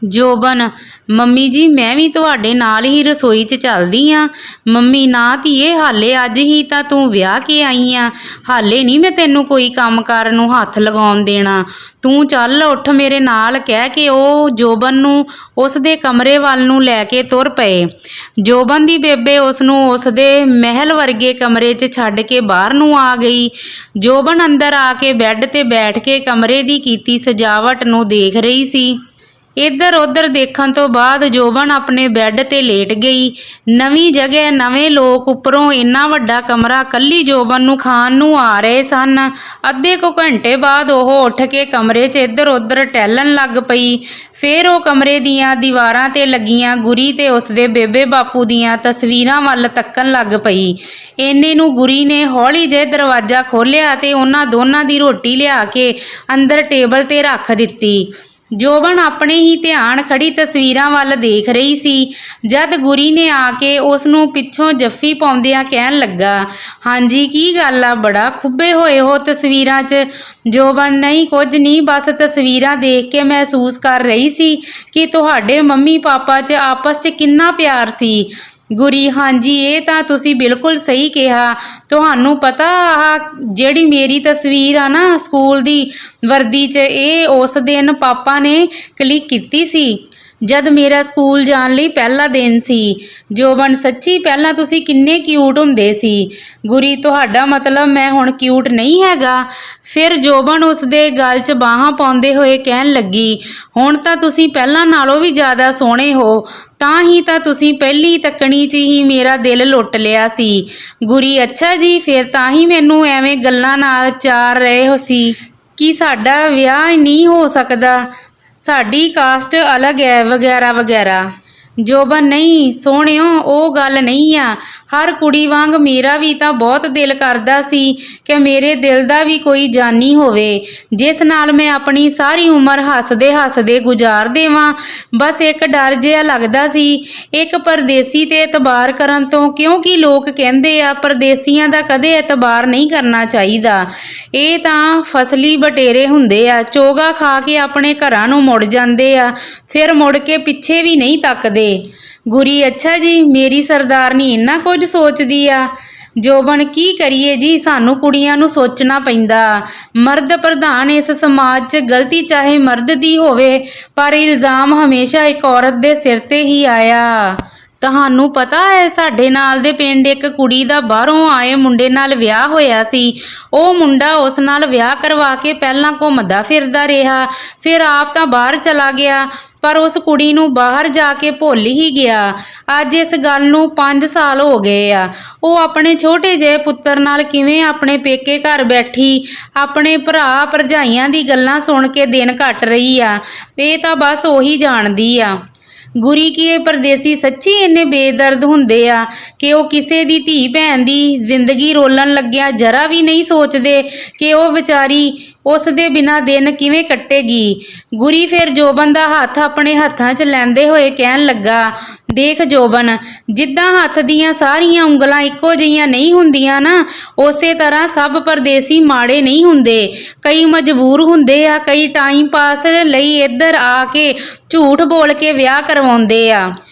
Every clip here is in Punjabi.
ਜੋਬਨ ਮੰਮੀ ਜੀ ਮੈਂ ਵੀ ਤੁਹਾਡੇ ਨਾਲ ਹੀ ਰਸੋਈ 'ਚ ਚੱਲਦੀ ਆ। ਮੰਮੀ ਨਾ ਧੀਏ ਹਾਲੇ ਅੱਜ ਹੀ ਤਾਂ ਤੂੰ ਵਿਆਹ ਕੇ ਆਈ ਆ, ਹਾਲੇ ਨਹੀਂ ਮੈਂ ਤੈਨੂੰ ਕੋਈ ਕੰਮ ਕਰਨ ਨੂੰ ਹੱਥ ਲਗਾਉਣ ਦੇਣਾ। ਤੂੰ ਚੱਲ ਉੱਠ ਮੇਰੇ ਨਾਲ ਕਹਿ ਕੇ ਉਹ ਜੋਬਨ ਨੂੰ ਉਸ ਦੇ ਕਮਰੇ ਵੱਲ ਨੂੰ ਲੈ ਕੇ ਤੁਰ ਪਏ। ਜੋਬਨ ਦੀ ਬੇਬੇ ਉਸ ਨੂੰ ਉਸ ਦੇ ਮਹਿਲ ਵਰਗੇ ਕਮਰੇ 'ਚ ਛੱਡ ਕੇ ਬਾਹਰ ਨੂੰ ਆ ਗਈ। ਜੋਬਨ ਅੰਦਰ ਆ ਕੇ ਬੈੱਡ ਤੇ ਬੈਠ ਕੇ ਕਮਰੇ ਦੀ ਕੀਤੀ ਸਜਾਵਟ ਨੂੰ ਦੇਖ ਰਹੀ ਸੀ। ਇੱਧਰ ਉੱਧਰ ਦੇਖਣ ਤੋਂ ਬਾਅਦ ਜੋਬਨ ਆਪਣੇ ਬੈੱਡ ਤੇ ਲੇਟ ਗਈ। ਨਵੀਂ ਜਗ੍ਹਾ, ਨਵੇਂ ਲੋਕ, ਉੱਪਰੋਂ ਇੰਨਾ ਵੱਡਾ ਕਮਰਾ, ਕੱਲੀ ਜੋਬਨ ਨੂੰ ਖਾਣ ਨੂੰ ਆ ਰਹੇ ਸਨ। ਅੱਧੇ ਕੁ ਘੰਟੇ ਬਾਅਦ ਉਹ ਉੱਠ ਕੇ ਕਮਰੇ 'ਚ ਇੱਧਰ ਉੱਧਰ ਟਹਿਲਣ ਲੱਗ ਪਈ। ਫਿਰ ਉਹ ਕਮਰੇ ਦੀਆਂ ਦੀਵਾਰਾਂ ਤੇ ਲੱਗੀਆਂ ਗੁਰੀ ਤੇ ਉਸਦੇ ਬੇਬੇ ਬਾਪੂ ਦੀਆਂ ਤਸਵੀਰਾਂ ਵੱਲ ਤੱਕਣ ਲੱਗ ਪਈ। ਇੰਨੇ ਨੂੰ ਗੁਰੀ ਨੇ ਹੌਲੀ ਜਿਹੇ ਦਰਵਾਜ਼ਾ ਖੋਲ੍ਹਿਆ ਤੇ ਉਹਨਾਂ ਦੋਨਾਂ ਦੀ ਰੋਟੀ ਲਿਆ ਕੇ ਅੰਦਰ ਟੇਬਲ ਤੇ ਰੱਖ ਦਿੱਤੀ। ਜੋਬਨ ਆਪਣੇ ਹੀ ਧਿਆਨ ਖੜੀ ਤਸਵੀਰਾਂ ਵੱਲ ਦੇਖ ਰਹੀ ਸੀ। ਜਦ ਗੁਰੀ ਨੇ ਆ ਕੇ ਉਸ ਨੂੰ ਪਿੱਛੋਂ ਜੱਫੀ ਪਾਉਂਦਿਆਂ ਕਹਿਣ ਲੱਗਾ, ਹਾਂਜੀ ਕੀ ਗੱਲ ਆ, ਬੜਾ ਖੁੱਬੇ ਹੋਏ ਹੋ ਤਸਵੀਰਾਂ 'ਚ। ਜੋਬਨ, ਨਹੀਂ ਕੁਝ ਨਹੀਂ, ਬਸ ਤਸਵੀਰਾਂ ਦੇਖ ਕੇ ਮਹਿਸੂਸ ਕਰ ਰਹੀ ਸੀ ਕਿ ਤੁਹਾਡੇ ਮੰਮੀ ਪਾਪਾ 'ਚ ਆਪਸ 'ਚ ਕਿੰਨਾ ਪਿਆਰ ਸੀ। ਗੁਰੀ, ਹਾਂਜੀ ਇਹ ਤਾਂ ਤੁਸੀਂ ਬਿਲਕੁਲ ਸਹੀ ਕਿਹਾ। ਤੁਹਾਨੂੰ ਪਤਾ ਆਹ ਜਿਹੜੀ ਮੇਰੀ ਤਸਵੀਰ ਆ ਨਾ ਸਕੂਲ ਦੀ ਵਰਦੀ 'ਚ, ਇਹ ਉਸ ਦਿਨ ਪਾਪਾ ਨੇ ਕਲਿੱਕ ਕੀਤੀ ਸੀ ਜਦ ਮੇਰਾ ਸਕੂਲ ਜਾਣ ਲਈ ਪਹਿਲਾ ਦਿਨ ਸੀ। ਜੋਬਨ, ਸੱਚੀ ਪਹਿਲਾਂ ਤੁਸੀਂ ਕਿੰਨੇ ਕਿਊਟ ਹੁੰਦੇ ਸੀ। ਗੁਰੀ, ਤੁਹਾਡਾ ਮਤਲਬ ਮੈਂ ਹੁਣ ਕਿਊਟ ਨਹੀਂ ਹੈਗਾ। ਫਿਰ ਜੋਬਨ ਉਸ ਦੇ ਗਲ 'ਚ ਬਾਹਾਂ ਪਾਉਂਦੇ ਹੋਏ ਕਹਿਣ ਲੱਗੀ, ਹੁਣ ਤਾਂ ਤੁਸੀਂ ਪਹਿਲਾਂ ਨਾਲੋਂ ਵੀ ਜ਼ਿਆਦਾ ਸੋਹਣੇ ਹੋ। ਤਾਂ ਹੀ ਤਾਂ ਤੁਸੀਂ ਪਹਿਲੀ ਤੱਕਣੀ 'ਚ ਹੀ ਮੇਰਾ ਦਿਲ ਲੁੱਟ ਲਿਆ ਸੀ। ਗੁਰੀ, ਅੱਛਾ ਜੀ, ਫਿਰ ਤਾਂ ਹੀ ਮੈਨੂੰ ਐਵੇਂ ਗੱਲਾਂ ਨਾਲ ਚਾਰ ਰਹੇ ਹੋ ਸੀ ਕਿ ਸਾਡਾ ਵਿਆਹ ਨਹੀਂ ਹੋ ਸਕਦਾ, ਸਾਡੀ ਕਾਸਟ ਅਲੱਗ ਹੈ ਵਗੈਰਾ ਵਗੈਰਾ। ਜੋਬਨ, ਨਹੀਂ ਸੋਹਣਿਓ, ਉਹ ਗੱਲ ਨਹੀਂ ਆ। ਹਰ ਕੁੜੀ ਵਾਂਗ ਮੇਰਾ ਵੀ ਤਾਂ ਬਹੁਤ ਦਿਲ ਕਰਦਾ ਸੀ ਕਿ ਮੇਰੇ ਦਿਲ ਦਾ ਵੀ ਕੋਈ ਜਾਨੀ ਹੋਵੇ ਜਿਸ ਨਾਲ ਮੈਂ ਆਪਣੀ ਸਾਰੀ ਉਮਰ ਹੱਸਦੇ ਹੱਸਦੇ ਗੁਜ਼ਾਰ ਦੇਵਾਂ। ਬਸ ਇੱਕ ਡਰ ਜਿਹਾ ਲੱਗਦਾ ਸੀ ਇੱਕ ਪਰਦੇਸੀ ਤੇ ਇਤਬਾਰ ਕਰਨ ਤੋਂ, ਕਿਉਂਕਿ ਲੋਕ ਕਹਿੰਦੇ ਆ ਪਰਦੇਸੀਆਂ ਦਾ ਕਦੇ ਇਤਬਾਰ ਨਹੀਂ ਕਰਨਾ ਚਾਹੀਦਾ। ਇਹ ਤਾਂ ਫਸਲੀ ਬਟੇਰੇ ਹੁੰਦੇ ਆ, ਚੋਗਾ ਖਾ ਕੇ ਆਪਣੇ ਘਰਾਂ ਨੂੰ ਮੁੜ ਜਾਂਦੇ ਆ, ਫਿਰ ਮੁੜ ਕੇ ਪਿੱਛੇ ਵੀ ਨਹੀਂ ਤੱਕਦੇ। ਗੁਰੀ, ਅੱਛਾ ਜੀ, ਮੇਰੀ ਸਰਦਾਰਨੀ ਇੰਨਾ ਕੁਝ ਸੋਚਦੀ ਆ। ਜੋਬਨ, ਕੀ ਕਰੀਏ ਜੀ, ਸਾਨੂੰ ਕੁੜੀਆਂ ਨੂੰ ਸੋਚਣਾ ਪੈਂਦਾ। ਮਰਦ ਪ੍ਰਧਾਨ ਇਸ ਸਮਾਜ 'ਚ ਗਲਤੀ ਚਾਹੇ ਮਰਦ ਦੀ ਹੋਵੇ, ਪਰ ਇਲਜ਼ਾਮ ਹਮੇਸ਼ਾ ਇੱਕ ਔਰਤ ਦੇ ਸਿਰ ਤੇ ਹੀ ਆਇਆ। ਤੁਹਾਨੂੰ ਪਤਾ ਹੈ ਸਾਡੇ ਨਾਲ ਦੇ ਪਿੰਡ ਇੱਕ ਕੁੜੀ ਦਾ ਬਾਹਰੋਂ ਆਏ ਮੁੰਡੇ ਨਾਲ ਵਿਆਹ ਹੋਇਆ ਸੀ। ਉਹ ਮੁੰਡਾ ਉਸ ਨਾਲ ਵਿਆਹ ਕਰਵਾ ਕੇ ਪਹਿਲਾਂ ਘੁੰਮਦਾ ਫਿਰਦਾ ਰਿਹਾ, ਫਿਰ ਆਪ ਤਾਂ ਬਾਹਰ ਚਲਾ ਗਿਆ, ਪਰ ਉਸ ਕੁੜੀ ਨੂੰ ਬਾਹਰ ਜਾ ਕੇ ਭੁੱਲ ਹੀ ਗਿਆ। ਅੱਜ ਇਸ ਗੱਲ ਨੂੰ 5 ਸਾਲ ਹੋ ਗਏ ਆ। ਉਹ ਆਪਣੇ ਛੋਟੇ ਜਿਹੇ ਪੁੱਤਰ ਨਾਲ ਕਿਵੇਂ ਆਪਣੇ ਪੇਕੇ ਘਰ ਬੈਠੀ ਆਪਣੇ ਭਰਾ ਭਰਜਾਈਆਂ ਦੀ ਗੱਲਾਂ ਸੁਣ ਕੇ ਦਿਨ ਕੱਟ ਰਹੀ ਆ, ਇਹ ਤਾਂ ਬਸ ਉਹੀ ਜਾਣਦੀ ਆ। ਗੁਰੀ, ਕੀ ਇਹ ਪਰਦੇਸੀ ਸੱਚੀ ਇੰਨੇ ਬੇਦਰਦ ਹੁੰਦੇ ਆ ਕਿ ਉਹ ਕਿਸੇ ਦੀ ਧੀ ਭੈਣ ਦੀ ਜ਼ਿੰਦਗੀ ਰੋਲਣ ਲੱਗਿਆ ਜਰਾ ਵੀ ਨਹੀਂ ਸੋਚਦੇ ਕਿ ਉਹ ਵਿਚਾਰੀ ਉਸ ਦੇ ਬਿਨਾਂ ਦਿਨ ਕਿਵੇਂ ਕੱਟੇਗੀ। ਗੁਰੀ ਫਿਰ ਜੋਬਨ ਦਾ ਹੱਥ ਆਪਣੇ ਹੱਥਾਂ 'ਚ ਲੈਂਦੇ ਹੋਏ ਕਹਿਣ ਲੱਗਾ, ਦੇਖ ਜੋਬਨ, ਜਿੱਦਾਂ ਹੱਥ ਦੀਆਂ ਸਾਰੀਆਂ ਉਂਗਲਾਂ ਇੱਕੋ ਜਿਹੀਆਂ ਨਹੀਂ ਹੁੰਦੀਆਂ ਨਾ, ਉਸੇ ਤਰ੍ਹਾਂ ਸਭ ਪਰਦੇਸੀ ਮਾੜੇ ਨਹੀਂ ਹੁੰਦੇ। ਕਈ ਮਜਬੂਰ ਹੁੰਦੇ ਆ, ਕਈ ਟਾਈਮ ਪਾਸ ਲਈ ਇੱਧਰ ਆ ਕੇ ਝੂਠ ਬੋਲ ਕੇ ਵਿਆਹ ਕਰਵਾਉਂਦੇ ਆ।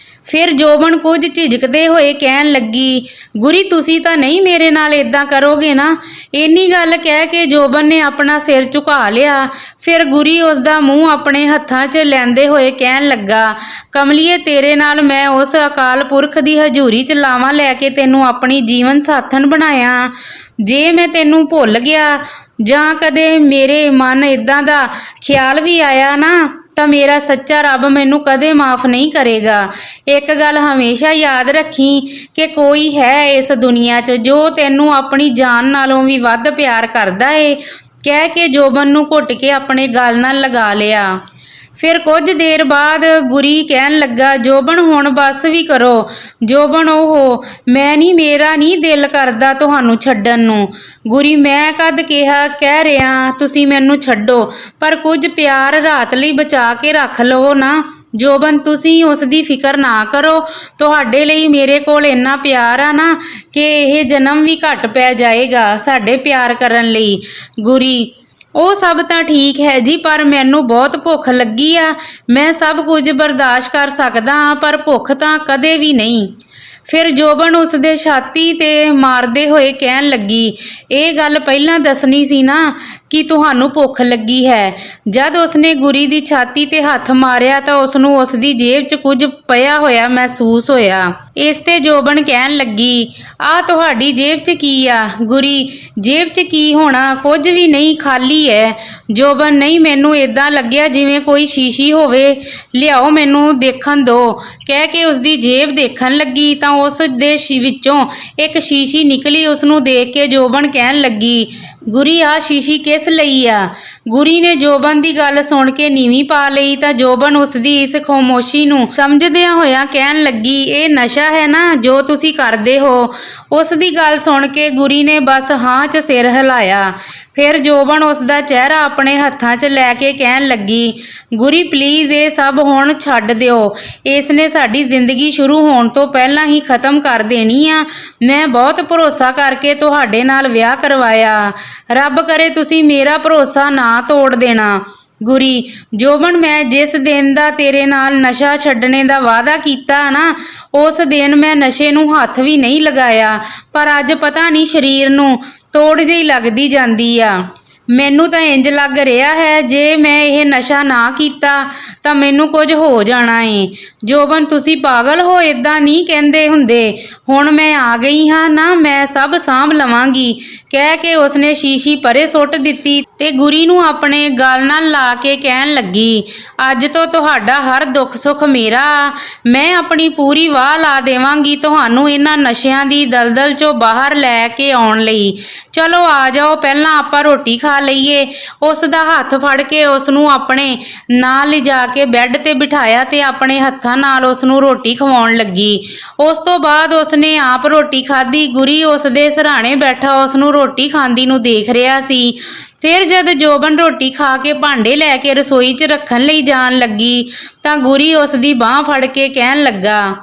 ਫਿਰ ਜੋਬਨ ਕੁਝ ਝਿਜਕਦੇ ਹੋਏ ਕਹਿਣ ਲੱਗੀ, ਗੁਰੀ ਤੁਸੀਂ ਤਾਂ ਨਹੀਂ ਮੇਰੇ ਨਾਲ ਇਦਾਂ ਕਰੋਗੇ ਨਾ। ਇੰਨੀ ਗੱਲ ਕਹਿ ਕੇ ਜੋਬਨ ਨੇ ਆਪਣਾ ਸਿਰ ਝੁਕਾ ਲਿਆ। ਫਿਰ ਗੁਰੀ ਉਸ ਦਾ ਮੂੰਹ ਆਪਣੇ ਹੱਥਾਂ 'ਚ ਲੈਂਦੇ ਹੋਏ ਕਹਿਣ ਲੱਗਾ, ਕਮਲੀਏ ਤੇਰੇ ਨਾਲ ਮੈਂ ਉਸ ਅਕਾਲ ਪੁਰਖ ਦੀ ਹਜ਼ੂਰੀ 'ਚ ਲਾਵਾਂ ਲੈ ਕੇ ਤੈਨੂੰ ਆਪਣੀ ਜੀਵਨ ਸਾਥਣ ਬਣਾਇਆ। ਜੇ ਮੈਂ ਤੈਨੂੰ ਭੁੱਲ ਗਿਆ ਜਾਂ ਕਦੇ ਮੇਰੇ ਮਨ ਇਦਾਂ ਦਾ ਖਿਆਲ ਵੀ ਆਇਆ ਨਾ, ਤਾਂ ਮੇਰਾ ਸੱਚਾ ਰੱਬ ਮੈਨੂੰ ਕਦੇ ਮਾਫ ਨਹੀਂ ਕਰੇਗਾ। ਇੱਕ ਗੱਲ ਹਮੇਸ਼ਾ ਯਾਦ ਰੱਖੀ ਕਿ ਕੋਈ ਹੈ ਇਸ ਦੁਨੀਆ 'ਚ ਜੋ ਤੈਨੂੰ ਆਪਣੀ ਜਾਨ ਨਾਲੋਂ ਵੀ ਵੱਧ ਪਿਆਰ ਕਰਦਾ ਏ। ਕਹਿ ਕੇ ਜੋਬਨ ਨੂੰ ਘੁੱਟ ਕੇ ਆਪਣੇ ਗਲ ਨਾਲ ਲਗਾ ਲਿਆ। ਫਿਰ ਕੁਝ ਦੇਰ ਬਾਅਦ ਗੁਰੀ ਕਹਿਣ ਲੱਗਾ, ਜੋਬਨ ਹੁਣ ਬਸ ਵੀ ਕਰੋ। ਜੋਬਨ, ਉਹ ਮੈਂ ਨਹੀਂ, ਮੇਰਾ ਨਹੀਂ ਦਿਲ ਕਰਦਾ ਤੁਹਾਨੂੰ ਛੱਡਣ ਨੂੰ। ਗੁਰੀ, ਮੈਂ ਕਦ ਕਿਹਾ, ਕਹਿ ਰਿਹਾ ਤੁਸੀਂ ਮੈਨੂੰ ਛੱਡੋ, ਪਰ ਕੁਝ ਪਿਆਰ ਰਾਤ ਲਈ ਬਚਾ ਕੇ ਰੱਖ ਲਵੋ ਨਾ। ਜੋਬਨ, ਤੁਸੀਂ ਉਸ ਦੀ ਫਿਕਰ ਨਾ ਕਰੋ, ਤੁਹਾਡੇ ਲਈ ਮੇਰੇ ਕੋਲ ਇੰਨਾ ਪਿਆਰ ਆ ਨਾ ਕਿ ਇਹ ਜਨਮ ਵੀ ਘੱਟ ਪੈ ਜਾਏਗਾ ਸਾਡੇ ਪਿਆਰ ਕਰਨ ਲਈ। ਗੁਰੀ, ਉਹ ਸਭ ਤਾਂ ਠੀਕ ਹੈ ਜੀ, ਪਰ ਮੈਨੂੰ ਬਹੁਤ ਭੁੱਖ ਲੱਗੀ ਆ। ਮੈਂ ਸਭ ਕੁਝ ਬਰਦਾਸ਼ਤ ਕਰ ਸਕਦਾ ਹਾਂ, ਪਰ ਭੁੱਖ ਤਾਂ ਕਦੇ ਵੀ ਨਹੀਂ। ਫਿਰ ਜੋਬਨ ਉਸ ਦੇ ਛਾਤੀ ਤੇ ਮਾਰਦੇ ਹੋਏ ਕਹਿਣ ਲੱਗੀ, ਇਹ ਗੱਲ ਪਹਿਲਾਂ ਦੱਸਣੀ ਸੀ ਨਾ ਕਿ ਤੁਹਾਨੂੰ ਭੁੱਖ ਲੱਗੀ ਹੈ। ਜਦ ਉਸਨੇ ਗੁਰੀ ਦੀ ਛਾਤੀ ਤੇ ਹੱਥ ਮਾਰਿਆ ਤਾਂ ਉਸਨੂੰ ਉਸਦੀ ਜੇਬ 'ਚ ਕੁਝ ਪਿਆ ਹੋਇਆ ਮਹਿਸੂਸ ਹੋਇਆ। ਇਸ ਤੇ ਜੋਬਨ ਕਹਿਣ ਲੱਗੀ, ਆਹ ਤੁਹਾਡੀ ਜੇਬ 'ਚ ਕੀ ਆ? ਗੁਰੀ, ਜੇਬ 'ਚ ਕੀ ਹੋਣਾ, ਕੁਝ ਵੀ ਨਹੀਂ, ਖਾਲੀ ਹੈ। ਜੋਬਨ, ਨਹੀਂ, ਮੈਨੂੰ ਇਦਾਂ ਲੱਗਿਆ ਜਿਵੇਂ ਕੋਈ ਸ਼ੀਸ਼ੀ ਹੋਵੇ, ਲਿਆਓ ਮੈਨੂੰ ਦੇਖਣ ਦਿਓ। ਕਹਿ ਕੇ ਉਸਦੀ ਜੇਬ ਦੇਖਣ ਲੱਗੀ ਤਾਂ ਉਸ ਦੇ ਵਿੱਚੋਂ ਇੱਕ ਸ਼ੀਸ਼ੀ ਨਿਕਲੀ। ਉਸਨੂੰ ਦੇਖ ਕੇ ਜੋਬਨ ਕਹਿਣ ਲੱਗੀ, ਗੁਰੀ, ਆਹ ਸ਼ੀਸ਼ੀ ਕਿਸ ਲਈ ਆ? ਗੁਰੀ ਨੇ ਜੋਬਨ ਦੀ ਗੱਲ ਸੁਣ ਕੇ ਨੀਵੀਂ ਪਾ ਲਈ ਤਾਂ ਜੋਬਨ ਉਸਦੀ ਇਸ ਖਾਮੋਸ਼ੀ ਨੂੰ ਸਮਝਦਿਆਂ ਹੋਇਆਂ ਕਹਿਣ ਲੱਗੀ, ਇਹ ਨਸ਼ਾ ਹੈ ਨਾ ਜੋ ਤੁਸੀਂ ਕਰਦੇ ਹੋ? ਉਸ ਦੀ ਗੱਲ ਸੁਣ ਕੇ ਗੁਰੀ ਨੇ ਬਸ ਹਾਂ 'ਚ ਸਿਰ ਹਿਲਾਇਆ। ਫਿਰ ਜੋਬਨ ਉਸ ਦਾ ਚਿਹਰਾ ਆਪਣੇ ਹੱਥਾਂ 'ਚ ਲੈ ਕੇ ਕਹਿਣ ਲੱਗੀ, ਗੁਰੀ ਪਲੀਜ਼ ਇਹ ਸਭ ਹੁਣ ਛੱਡ ਦਿਓ। ਇਸ ਨੇ ਸਾਡੀ ਜ਼ਿੰਦਗੀ ਸ਼ੁਰੂ ਹੋਣ ਤੋਂ ਪਹਿਲਾਂ ਹੀ ਖਤਮ ਕਰ ਦੇਣੀ ਆ। ਮੈਂ ਬਹੁਤ ਭਰੋਸਾ ਕਰਕੇ ਤੁਹਾਡੇ ਨਾਲ ਵਿਆਹ ਕਰਵਾਇਆ। ਰੱਬ ਕਰੇ ਤੁਸੀਂ ਮੇਰਾ ਭਰੋਸਾ ਨਾ ਤੋੜ ਦੇਣਾ। ਗੁਰੀ, ਜੋਬਨ, ਮੈਂ ਜਿਸ ਦਿਨ ਦਾ ਤੇਰੇ ਨਾਲ ਨਸ਼ਾ ਛੱਡਣੇ ਦਾ ਵਾਅਦਾ ਕੀਤਾ ਨਾ, ਉਸ ਦਿਨ ਮੈਂ ਨਸ਼ੇ ਨੂੰ ਹੱਥ ਵੀ ਨਹੀਂ ਲਗਾਇਆ, ਪਰ ਅੱਜ ਪਤਾ ਨਹੀਂ ਸਰੀਰ ਨੂੰ ਤੋੜ ਜਿਹੀ ਲੱਗਦੀ ਜਾਂਦੀ ਆ। ਮੈਨੂੰ ਤਾਂ ਇੰਜ ਲੱਗ ਰਿਹਾ ਹੈ ਜੇ ਮੈਂ ਇਹ ਨਸ਼ਾ ਨਾ ਕੀਤਾ ਤਾਂ ਮੈਨੂੰ ਕੁਝ ਹੋ ਜਾਣਾ ਏ। ਜੋਬਨ, ਤੁਸੀਂ ਪਾਗਲ ਹੋ, ਇਦਾਂ ਨਹੀਂ ਕਹਿੰਦੇ ਹੁੰਦੇ। ਹੁਣ ਮੈਂ ਆ ਗਈ ਹਾਂ ਨਾ, ਮੈਂ ਸਭ ਸਾਂਭ ਲਵਾਂਗੀ। ਕਹਿ ਕੇ ਉਸਨੇ ਸ਼ੀਸ਼ੀ ਪਰੇ ਸੁੱਟ ਦਿੱਤੀ ਤੇ ਗੁਰੀ ਨੂੰ ਆਪਣੇ ਗਲ ਨਾਲ ਲਾ ਕੇ ਕਹਿਣ ਲੱਗੀ, ਅੱਜ ਤੋਂ ਤੁਹਾਡਾ ਹਰ ਦੁੱਖ ਸੁੱਖ ਮੇਰਾ। ਮੈਂ ਆਪਣੀ ਪੂਰੀ ਵਾਹ ਲਾ ਦੇਵਾਂਗੀ ਤੁਹਾਨੂੰ ਇਹਨਾਂ ਨਸ਼ਿਆਂ ਦੀ ਦਲਦਲ 'ਚੋਂ ਬਾਹਰ ਲੈ ਕੇ ਆਉਣ ਲਈ। ਚਲੋ ਆ ਜਾਓ, ਪਹਿਲਾਂ ਆਪਾਂ ਰੋਟੀ ਖਾ ਲਈਏ। ਉਸ ਦਾ ਹੱਥ ਫੜ ਕੇ ਉਸ ਨੂੰ ਆਪਣੇ ਨਾਲ ਲਿਜਾ ਕੇ ਬੈੱਡ ਤੇ ਬਿਠਾਇਆ ਤੇ ਆਪਣੇ ਹੱਥਾਂ ਨਾਲ ਉਸ ਨੂੰ ਰੋਟੀ ਖਵਾਉਣ ਲੱਗੀ। ਉਸ ਤੋਂ ਬਾਅਦ ਉਸਨੇ ਆਪ ਰੋਟੀ ਖਾਧੀ। ਗੁਰੀ ਉਸ ਦੇ ਸਿਰਹਾਣੇ ਬੈਠਾ ਉਸ ਨੂੰ ਰੋਟੀ ਖਾਂਦੀ ਨੂੰ ਦੇਖ ਰਿਹਾ ਸੀ। ਫਿਰ ਜਦ ਜੋਬਨ ਰੋਟੀ ਖਾ ਕੇ ਭਾਂਡੇ ਲੈ ਕੇ ਰਸੋਈ 'ਚ ਰੱਖਣ ਲਈ ਜਾਣ ਲੱਗੀ ਤਾਂ ਗੁਰੀ ਉਸ ਦੀ ਬਾਂਹ ਫੜ ਕੇ ਕਹਿਣ ਲੱਗਾ,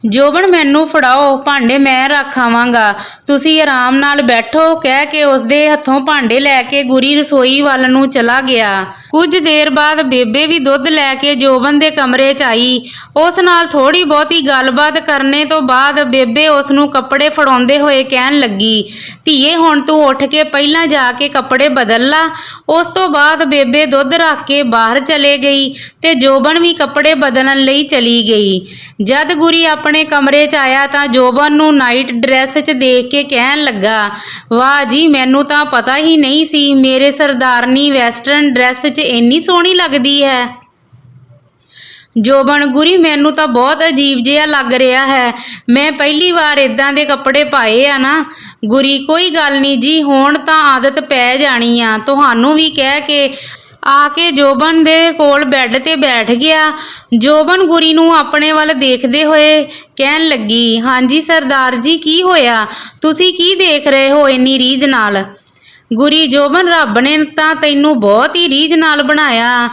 ਜੋਬਨ, ਮੈਨੂੰ ਫੜਾਓ, ਭਾਂਡੇ ਮੈਂ ਰੱਖ ਆਵਾਂਗਾ, ਤੁਸੀਂ ਆਰਾਮ ਨਾਲ ਬੈਠੋ। ਕਹਿ ਕੇ ਉਸ ਦੇ ਹੱਥੋਂ ਭਾਂਡੇ ਲੈ ਕੇ ਗੁਰੀ ਰਸੋਈ ਵੱਲ ਨੂੰ ਚਲਾ ਗਿਆ। ਕੁਝ ਦੇਰ ਬਾਅਦ ਬੇਬੇ ਵੀ ਦੁੱਧ ਲੈ ਕੇ ਜੋਬਨ ਦੇ ਕਮਰੇ 'ਚ ਆਈ। ਉਸ ਨਾਲ ਥੋੜੀ ਬਹੁਤੀ ਗੱਲਬਾਤ ਕਰਨੇ ਤੋਂ ਬਾਅਦ ਬੇਬੇ ਉਸ ਨੂੰ ਕੱਪੜੇ ਫੜਾਉਂਦੇ ਹੋਏ ਕਹਿਣ ਲੱਗੀ, ਧੀਏ, ਹੁਣ ਤੂੰ ਉੱਠ ਕੇ ਪਹਿਲਾਂ ਜਾ ਕੇ ਕੱਪੜੇ ਬਦਲ ਲਾ। ਉਸ ਤੋਂ ਬਾਅਦ ਬੇਬੇ ਦੁੱਧ ਰੱਖ ਕੇ ਬਾਹਰ ਚਲੇ ਗਈ ਤੇ ਜੋਬਨ ਵੀ ਕੱਪੜੇ ਬਦਲਣ ਲਈ ਚਲੀ ਗਈ। ਜਦ ਗੁਰੀ ਆਪਣੇ ਕਮਰੇ 'ਚ ਆਇਆ ਤਾਂ ਜੋਬਨ ਨੂੰ ਨਾਈਟ ਡਰੈਸ 'ਚ ਦੇਖ ਕੇ ਕਹਿਣ ਲੱਗਾ, ਵਾਹ ਜੀ, ਮੈਨੂੰ ਤਾਂ ਪਤਾ ਹੀ ਨਹੀਂ ਸੀ ਮੇਰੇ ਸਰਦਾਰਨੀ ਵੈਸਟਰਨ ਡਰੈਸ 'ਚ ਇੰਨੀ ਸੋਹਣੀ ਲੱਗਦੀ ਹੈ। ਜੋਬਨ, ਗੁਰੀ, ਮੈਨੂੰ ਤਾਂ ਬਹੁਤ ਅਜੀਬ ਜਿਹਾ ਲੱਗ ਰਿਹਾ ਹੈ। ਮੈਂ ਪਹਿਲੀ ਵਾਰ ਇਦਾਂ ਦੇ ਕੱਪੜੇ ਪਾਏ ਆ ਨਾ। ਗੁਰੀ, ਕੋਈ ਗੱਲ ਨਹੀਂ ਜੀ, ਹੁਣ ਤਾਂ ਆਦਤ ਪੈ ਜਾਣੀ ਆ ਤੁਹਾਨੂੰ ਵੀ। ਕਹਿ ਕੇ ਆ ਕੇ ਜੋਬਨ ਦੇ ਕੋਲ ਬੈੱਡ ਤੇ ਬੈਠ ਗਿਆ। ਜੋਬਨ ਗੁਰੀ ਨੂੰ ਆਪਣੇ ਵੱਲ ਦੇਖਦੇ ਹੋਏ ਕਹਿਣ ਲੱਗੀ, ਹਾਂਜੀ ਸਰਦਾਰ ਜੀ, ਕੀ ਹੋਇਆ? ਤੁਸੀਂ ਕੀ ਦੇਖ ਰਹੇ ਹੋ ਇੰਨੀ ਰੀਝ ਨਾਲ? ਗੁਰੀ, ਜੋਬਨ, ਰੱਬ ਨੇ ਤਾਂ ਤੈਨੂੰ ਬਹੁਤ ਹੀ ਰੀਝ ਨਾਲ ਬਣਾਇਆ।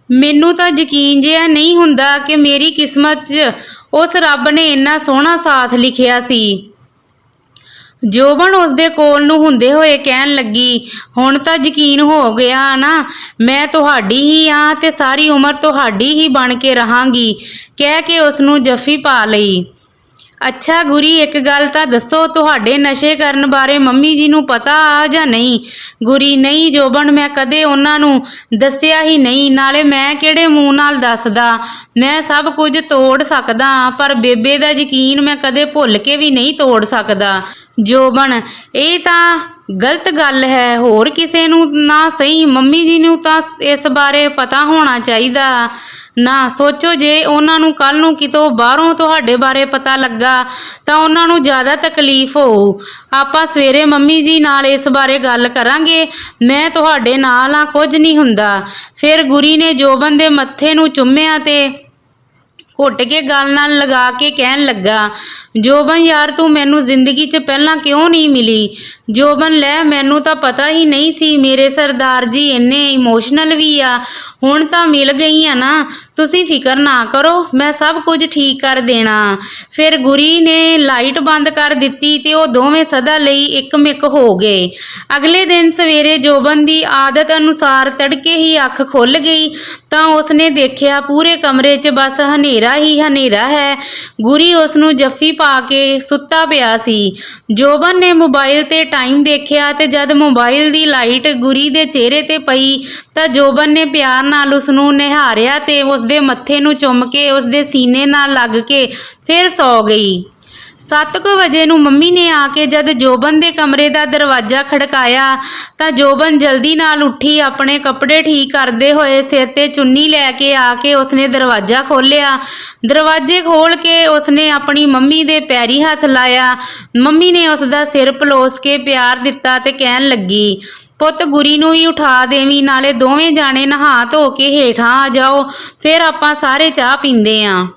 ਮੈਨੂੰ ਤਾਂ ਯਕੀਨ ਜਿਹਾ ਨਹੀਂ ਹੁੰਦਾ ਕਿ ਮੇਰੀ ਕਿਸਮਤ 'ਚ ਉਸ ਰੱਬ ਨੇ ਇੰਨਾ ਸੋਹਣਾ ਸਾਥ ਲਿਖਿਆ ਸੀ। ਜੋਬਨ ਉਸ ਦੇ ਕੋਲ ਨੂੰ ਹੁੰਦੇ ਹੋਏ ਕਹਿਣ ਲੱਗੀ, ਹੁਣ ਤਾਂ ਯਕੀਨ ਹੋ ਗਿਆ ਨਾ, ਮੈਂ ਤੁਹਾਡੀ ਹੀ ਆ ਤੇ ਸਾਰੀ ਉਮਰ ਤੁਹਾਡੀ ਹੀ ਬਣ ਕੇ ਰਹਾਂਗੀ। ਕਹਿ ਕੇ ਉਸ ਨੂੰ ਜੱਫੀ ਪਾ ਲਈ। ਅੱਛਾ ਗੁਰੀ, ਇੱਕ ਗੱਲ ਤਾਂ ਦੱਸੋ, ਤੁਹਾਡੇ ਨਸ਼ੇ ਕਰਨ ਬਾਰੇ ਮੰਮੀ ਜੀ ਨੂੰ ਪਤਾ ਆ ਜਾਂ ਨਹੀਂ? ਗੁਰੀ, ਨਹੀਂ ਜੋਬਨ, ਮੈਂ ਕਦੇ ਉਹਨਾਂ ਨੂੰ ਦੱਸਿਆ ਹੀ ਨਹੀਂ, ਨਾਲੇ ਮੈਂ ਕਿਹੜੇ ਮੂੰਹ ਨਾਲ ਦੱਸਦਾ। ਮੈਂ ਸਭ ਕੁਝ ਤੋੜ ਸਕਦਾ ਪਰ ਬੇਬੇ ਦਾ ਯਕੀਨ ਮੈਂ ਕਦੇ ਭੁੱਲ ਕੇ ਵੀ ਨਹੀਂ ਤੋੜ ਸਕਦਾ। ਜੋਬਨ, ਇਹ ਤਾਂ ਗਲਤ ਗੱਲ ਹੈ। ਹੋਰ ਕਿਸੇ ਨੂੰ ਨਾ ਸਹੀ, ਮੰਮੀ ਜੀ ਨੂੰ ਤਾਂ ਇਸ ਬਾਰੇ ਪਤਾ ਹੋਣਾ ਚਾਹੀਦਾ ਨਾ। ਸੋਚੋ, ਜੇ ਉਹਨਾਂ ਨੂੰ ਕੱਲ ਨੂੰ ਕਿਤੋਂ ਬਾਹਰੋਂ ਤੁਹਾਡੇ ਬਾਰੇ ਪਤਾ ਲੱਗਾ ਤਾਂ ਉਹਨਾਂ ਨੂੰ ਜ਼ਿਆਦਾ ਤਕਲੀਫ ਹੋਊ। ਆਪਾਂ ਸਵੇਰੇ ਮੰਮੀ ਜੀ ਨਾਲ ਇਸ ਬਾਰੇ ਗੱਲ ਕਰਾਂਗੇ। ਮੈਂ ਤੁਹਾਡੇ ਨਾਲ ਆ, ਕੁਝ ਨਹੀਂ ਹੁੰਦਾ। ਫਿਰ ਗੁਰੀ ਨੇ ਜੋਬਨ ਦੇ ਮੱਥੇ ਨੂੰ ਚੁੰਮਿਆ ਤੇ ਘੁੱਟ ਕੇ ਗਲ ਨਾਲ ਲਗਾ ਕੇ ਕਹਿਣ ਲੱਗਾ, ਜੋਬਨ ਯਾਰ, ਤੂੰ ਮੈਨੂੰ ਜ਼ਿੰਦਗੀ 'ਚ ਪਹਿਲਾਂ ਕਿਉਂ ਨਹੀਂ ਮਿਲੀ? ਜੋਬਨ, ਲੈ, ਮੈਨੂੰ ਤਾਂ ਪਤਾ ਹੀ ਨਹੀਂ ਸੀ ਮੇਰੇ ਸਰਦਾਰ ਜੀ ਇੰਨੇ ਇਮੋਸ਼ਨਲ ਵੀ ਆ। ਹੁਣ ਤਾਂ ਮਿਲ ਗਈ ਆ ਨਾ। ਤੁਸੀਂ ਫਿਕਰ ਨਾ ਕਰੋ, ਮੈਂ ਸਭ ਕੁਝ ਠੀਕ ਕਰ ਦੇਣਾ। ਫਿਰ ਗੁਰੀ ਨੇ ਲਾਈਟ ਬੰਦ ਕਰ ਦਿੱਤੀ ਤੇ ਉਹ ਦੋਵੇਂ ਸਦਾ ਲਈ ਇੱਕਮਿੱਕ ਹੋ ਗਏ। ਅਗਲੇ ਦਿਨ ਸਵੇਰੇ ਜੋਬਨ ਦੀ ਆਦਤ ਅਨੁਸਾਰ ਤੜਕੇ ਹੀ ਅੱਖ ਖੁੱਲ੍ਹ ਗਈ ਤਾਂ ਉਸਨੇ ਦੇਖਿਆ ਪੂਰੇ ਕਮਰੇ 'ਚ ਬਸ ਹਨੇਰਾ ਹੀ ਹਨੇਰਾ ਹੈ। ਗੁਰੀ ਉਸਨੂੰ ਜੱਫੀ ਪਾ ਕੇ ਸੁੱਤਾ ਪਿਆ ਸੀ। ਜੋਬਨ ਨੇ ਮੋਬਾਈਲ ਤੇ ਟਾਈਮ ਦੇਖਿਆ ਤੇ ਜਦ ਮੋਬਾਈਲ ਦੀ ਲਾਈਟ ਗੁਰੀ ਦੇ ਚਿਹਰੇ ਤੇ ਪਈ ਤਾਂ ਜੋਬਨ ਨੇ ਪਿਆਰ ਨਾਲ ਉਸਨੂੰ ਨਿਹਾਰਿਆ ਤੇ ਉਸਦੇ ਮੱਥੇ ਨੂੰ ਚੁੰਮ ਕੇ ਉਸਦੇ ਸੀਨੇ ਨਾਲ ਲੱਗ ਕੇ ਫਿਰ ਸੌ ਗਈ। 7 ਵਜੇ ਨੂੰ ਮੰਮੀ ਨੇ ਆ ਕੇ ਜਦ ਜੋਬਨ ਦੇ ਕਮਰੇ ਦਾ ਦਰਵਾਜ਼ਾ ਖੜਕਾਇਆ ਤਾਂ ਜੋਬਨ ਜਲਦੀ ਨਾਲ ਉੱਠੀ। ਆਪਣੇ ਕੱਪੜੇ ਠੀਕ ਕਰਦੇ ਹੋਏ ਸਿਰ ਤੇ ਚੁੰਨੀ ਲੈ ਕੇ ਆ ਕੇ ਉਸਨੇ ਦਰਵਾਜ਼ਾ ਖੋਲ੍ਹਿਆ। ਦਰਵਾਜ਼ੇ ਖੋਲ੍ਹ ਕੇ ਉਸਨੇ ਆਪਣੀ ਮੰਮੀ ਦੇ ਪੈਰੀ ਹੱਥ ਲਾਇਆ। ਮੰਮੀ ਨੇ ਉਸਦਾ ਸਿਰ ਪਲੋਸ ਕੇ ਪਿਆਰ ਦਿੱਤਾ ਤੇ ਕਹਿਣ ਲੱਗੀ, ਪੁੱਤ ਗੁਰੀ ਨੂੰ ਵੀ ਉਠਾ ਦੇਵੀਂ, ਨਾਲੇ ਦੋਵੇਂ ਜਾਣੇ ਨਹਾ ਧੋ ਕੇ ਹੇਠਾਂ ਆ ਜਾਓ, ਫਿਰ ਆਪਾਂ ਸਾਰੇ ਚਾਹ ਪੀਂਦੇ ਆਂ।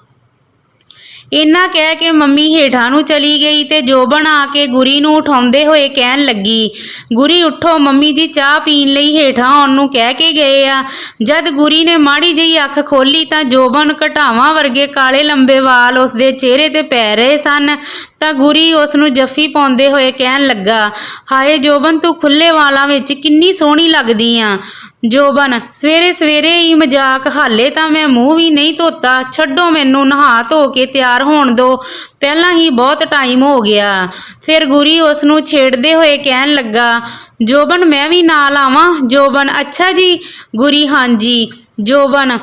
ਇੰਨਾ ਕਹਿ ਕੇ ਮੰਮੀ ਹੇਠਾਂ ਨੂੰ ਚਲੀ ਗਈ ਤੇ ਜੋਬਨ ਆ ਕੇ ਗੁਰੀ ਨੂੰ ਉਠਾਉਂਦੇ ਹੋਏ ਕਹਿਣ ਲੱਗੀ, ਗੁਰੀ ਉੱਠੋ, ਮੰਮੀ ਜੀ ਚਾਹ ਪੀਣ ਲਈ ਹੇਠਾਂ ਆਉਣ ਨੂੰ ਕਹਿ ਕੇ ਗਏ ਆ। ਜਦ ਗੁਰੀ ਨੇ ਮਾੜੀ ਜਿਹੀ ਅੱਖ ਖੋਲ੍ਹੀ ਤਾਂ ਜੋਬਨ ਘਟਾਵਾਂ ਵਰਗੇ ਕਾਲੇ ਲੰਬੇ ਵਾਲ ਉਸਦੇ ਚਿਹਰੇ ਤੇ ਪੈ ਰਹੇ ਸਨ ਤਾਂ ਗੁਰੀ ਉਸ ਨੂੰ ਜੱਫੀ ਪਾਉਂਦੇ ਹੋਏ ਕਹਿਣ ਲੱਗਾ, ਹਾਏ ਜੋਬਨ, ਤੂੰ ਖੁੱਲ੍ਹੇ ਵਾਲਾਂ ਵਿੱਚ ਕਿੰਨੀ ਸੋਹਣੀ ਲੱਗਦੀ ਆ। ਜੋਬਨ, ਸਵੇਰੇ ਸਵੇਰੇ ਹੀ ਮਜ਼ਾਕ, ਹਾਲੇ ਤਾਂ ਮੈਂ ਮੂੰਹ ਵੀ ਨਹੀਂ ਧੋਤਾ, ਛੱਡੋ, ਮੈਨੂੰ ਨਹਾ ਧੋ ਕੇ ਤਿਆਰ ਹੋਣ ਦਿਓ, ਪਹਿਲਾਂ ਹੀ ਬਹੁਤ ਟਾਈਮ ਹੋ ਗਿਆ। ਫਿਰ ਗੁਰੀ ਉਸ ਨੂੰ ਛੇੜਦੇ ਹੋਏ ਕਹਿਣ ਲੱਗਾ, ਜੋਬਨ ਮੈਂ ਵੀ ਨਾਲ ਆਵਾਂ। ਜੋਬਨ, ਅੱਛਾ ਜੀ। ਗੁਰੀ, ਹਾਂਜੀ। ਜੋਬਨ,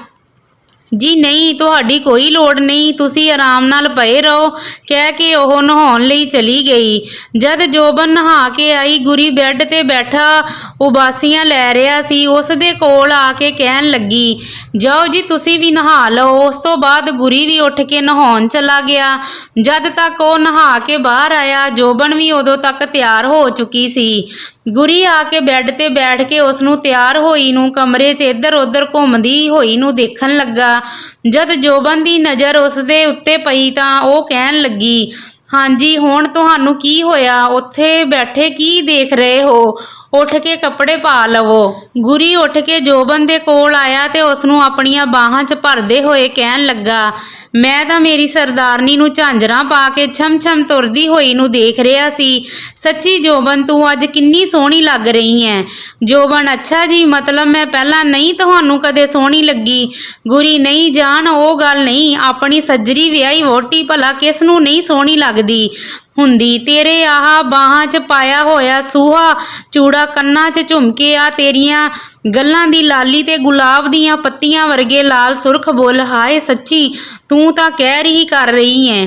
ਜੀ ਨਹੀਂ, ਤੁਹਾਡੀ ਕੋਈ ਲੋੜ ਨਹੀਂ, ਤੁਸੀਂ ਆਰਾਮ ਨਾਲ ਪਏ ਰਹੋ, ਕਹਿ ਕੇ ਉਹ ਨਹਾਉਣ ਲਈ ਚਲੀ ਗਈ। ਜਦ ਜੋਬਨ ਨਹਾ ਕੇ ਆਈ, ਗੁਰੀ ਬੈੱਡ ਤੇ ਬੈਠਾ ਉਬਾਸੀਆਂ ਲੈ ਰਿਹਾ ਸੀ। ਉਸ ਦੇ ਕੋਲ ਆ ਕੇ ਕਹਿਣ ਲੱਗੀ, ਜਾਓ ਜੀ ਤੁਸੀਂ ਵੀ ਨਹਾ ਲਓ। ਉਸ ਤੋਂ ਬਾਅਦ ਗੁਰੀ ਵੀ ਉੱਠ ਕੇ ਨਹਾਉਣ ਚਲਾ ਗਿਆ। ਜਦ ਤੱਕ ਉਹ ਨਹਾ ਕੇ ਬਾਹਰ ਆਇਆ, ਜੋਬਨ ਵੀ ਉਦੋਂ ਤੱਕ ਤਿਆਰ ਹੋ ਚੁੱਕੀ ਸੀ। ਗੁਰੀ ਆ ਕੇ ਬੈੱਡ ਤੇ ਬੈਠ ਕੇ ਉਸ ਨੂੰ ਤਿਆਰ ਹੋਈ ਨੂੰ ਕਮਰੇ 'ਚ ਇੱਧਰ ਉੱਧਰ ਘੁੰਮਦੀ ਹੋਈ ਨੂੰ ਦੇਖਣ ਲੱਗਾ। ਜਦ ਜੋਬਨ ਦੀ ਨਜ਼ਰ ਉਸ ਦੇ ਉੱਤੇ ਪਈ ਤਾਂ ਉਹ ਕਹਿਣ ਲੱਗੀ, ਹਾਂਜੀ, ਹੁਣ ਤੁਹਾਨੂੰ ਕੀ ਹੋਇਆ? ਉੱਥੇ ਬੈਠੇ ਕੀ ਦੇਖ ਰਹੇ ਹੋ? ਉੱਠ ਕੇ ਕੱਪੜੇ ਪਾ ਲਵੋ। ਗੁਰੀ ਉੱਠ ਕੇ ਜੋਬਨ ਦੇ ਕੋਲ ਆਇਆ ਤੇ ਉਸ ਨੂੰ ਆਪਣੀਆਂ ਬਾਹਾਂ 'ਚ ਭਰਦੇ ਹੋਏ ਕਹਿਣ ਲੱਗਾ, ਮੈਂ ਤਾਂ ਮੇਰੀ ਸਰਦਾਰਨੀ ਨੂੰ ਝਾਂਜਰਾਂ ਪਾ ਕੇ ਛਮ-ਛਮ ਤੁਰਦੀ ਹੋਈ ਨੂੰ ਦੇਖ ਰਿਹਾ ਸੀ। ਸੱਚੀ ਜੋਬਨ, ਤੂੰ ਅੱਜ ਕਿੰਨੀ ਸੋਹਣੀ ਲੱਗ ਰਹੀ ਐ। ਜੋਬਨ, ਅੱਛਾ ਜੀ, ਮਤਲਬ ਮੈਂ ਪਹਿਲਾਂ ਨਹੀਂ ਤੁਹਾਨੂੰ ਕਦੇ ਸੋਹਣੀ ਲੱਗੀ? ਗੁਰੀ, ਨਹੀਂ ਜਾਨ, ਉਹ ਗੱਲ ਨਹੀਂ, ਆਪਣੀ ਸੱਜਰੀ ਵਿਆਹੀ ਵਹੁਟੀ ਭਲਾ ਕਿਸ ਨੂੰ ਨਹੀਂ ਸੋਹਣੀ ਲੱਗਦੀ ਹੁੰਦੀ। ਤੇਰੇ ਆਹ ਬਾਹਾਂ 'ਚ ਪਾਇਆ ਹੋਇਆ ਸੂਹਾ ਚੂੜਾ, ਕੰਨਾਂ 'ਚ ਝੁਮਕੇ, ਆ ਤੇਰੀਆਂ ਗੱਲਾਂ ਦੀ ਲਾਲੀ ਤੇ ਗੁਲਾਬ ਦੀਆਂ ਪੱਤੀਆਂ ਵਰਗੇ ਲਾਲ ਸੁਰਖ ਬੁੱਲ, ਹਾਏ ਸੱਚੀ ਤੂੰ ਤਾਂ ਕਹਿਰ ਹੀ ਕਰ ਰਹੀ ਐ।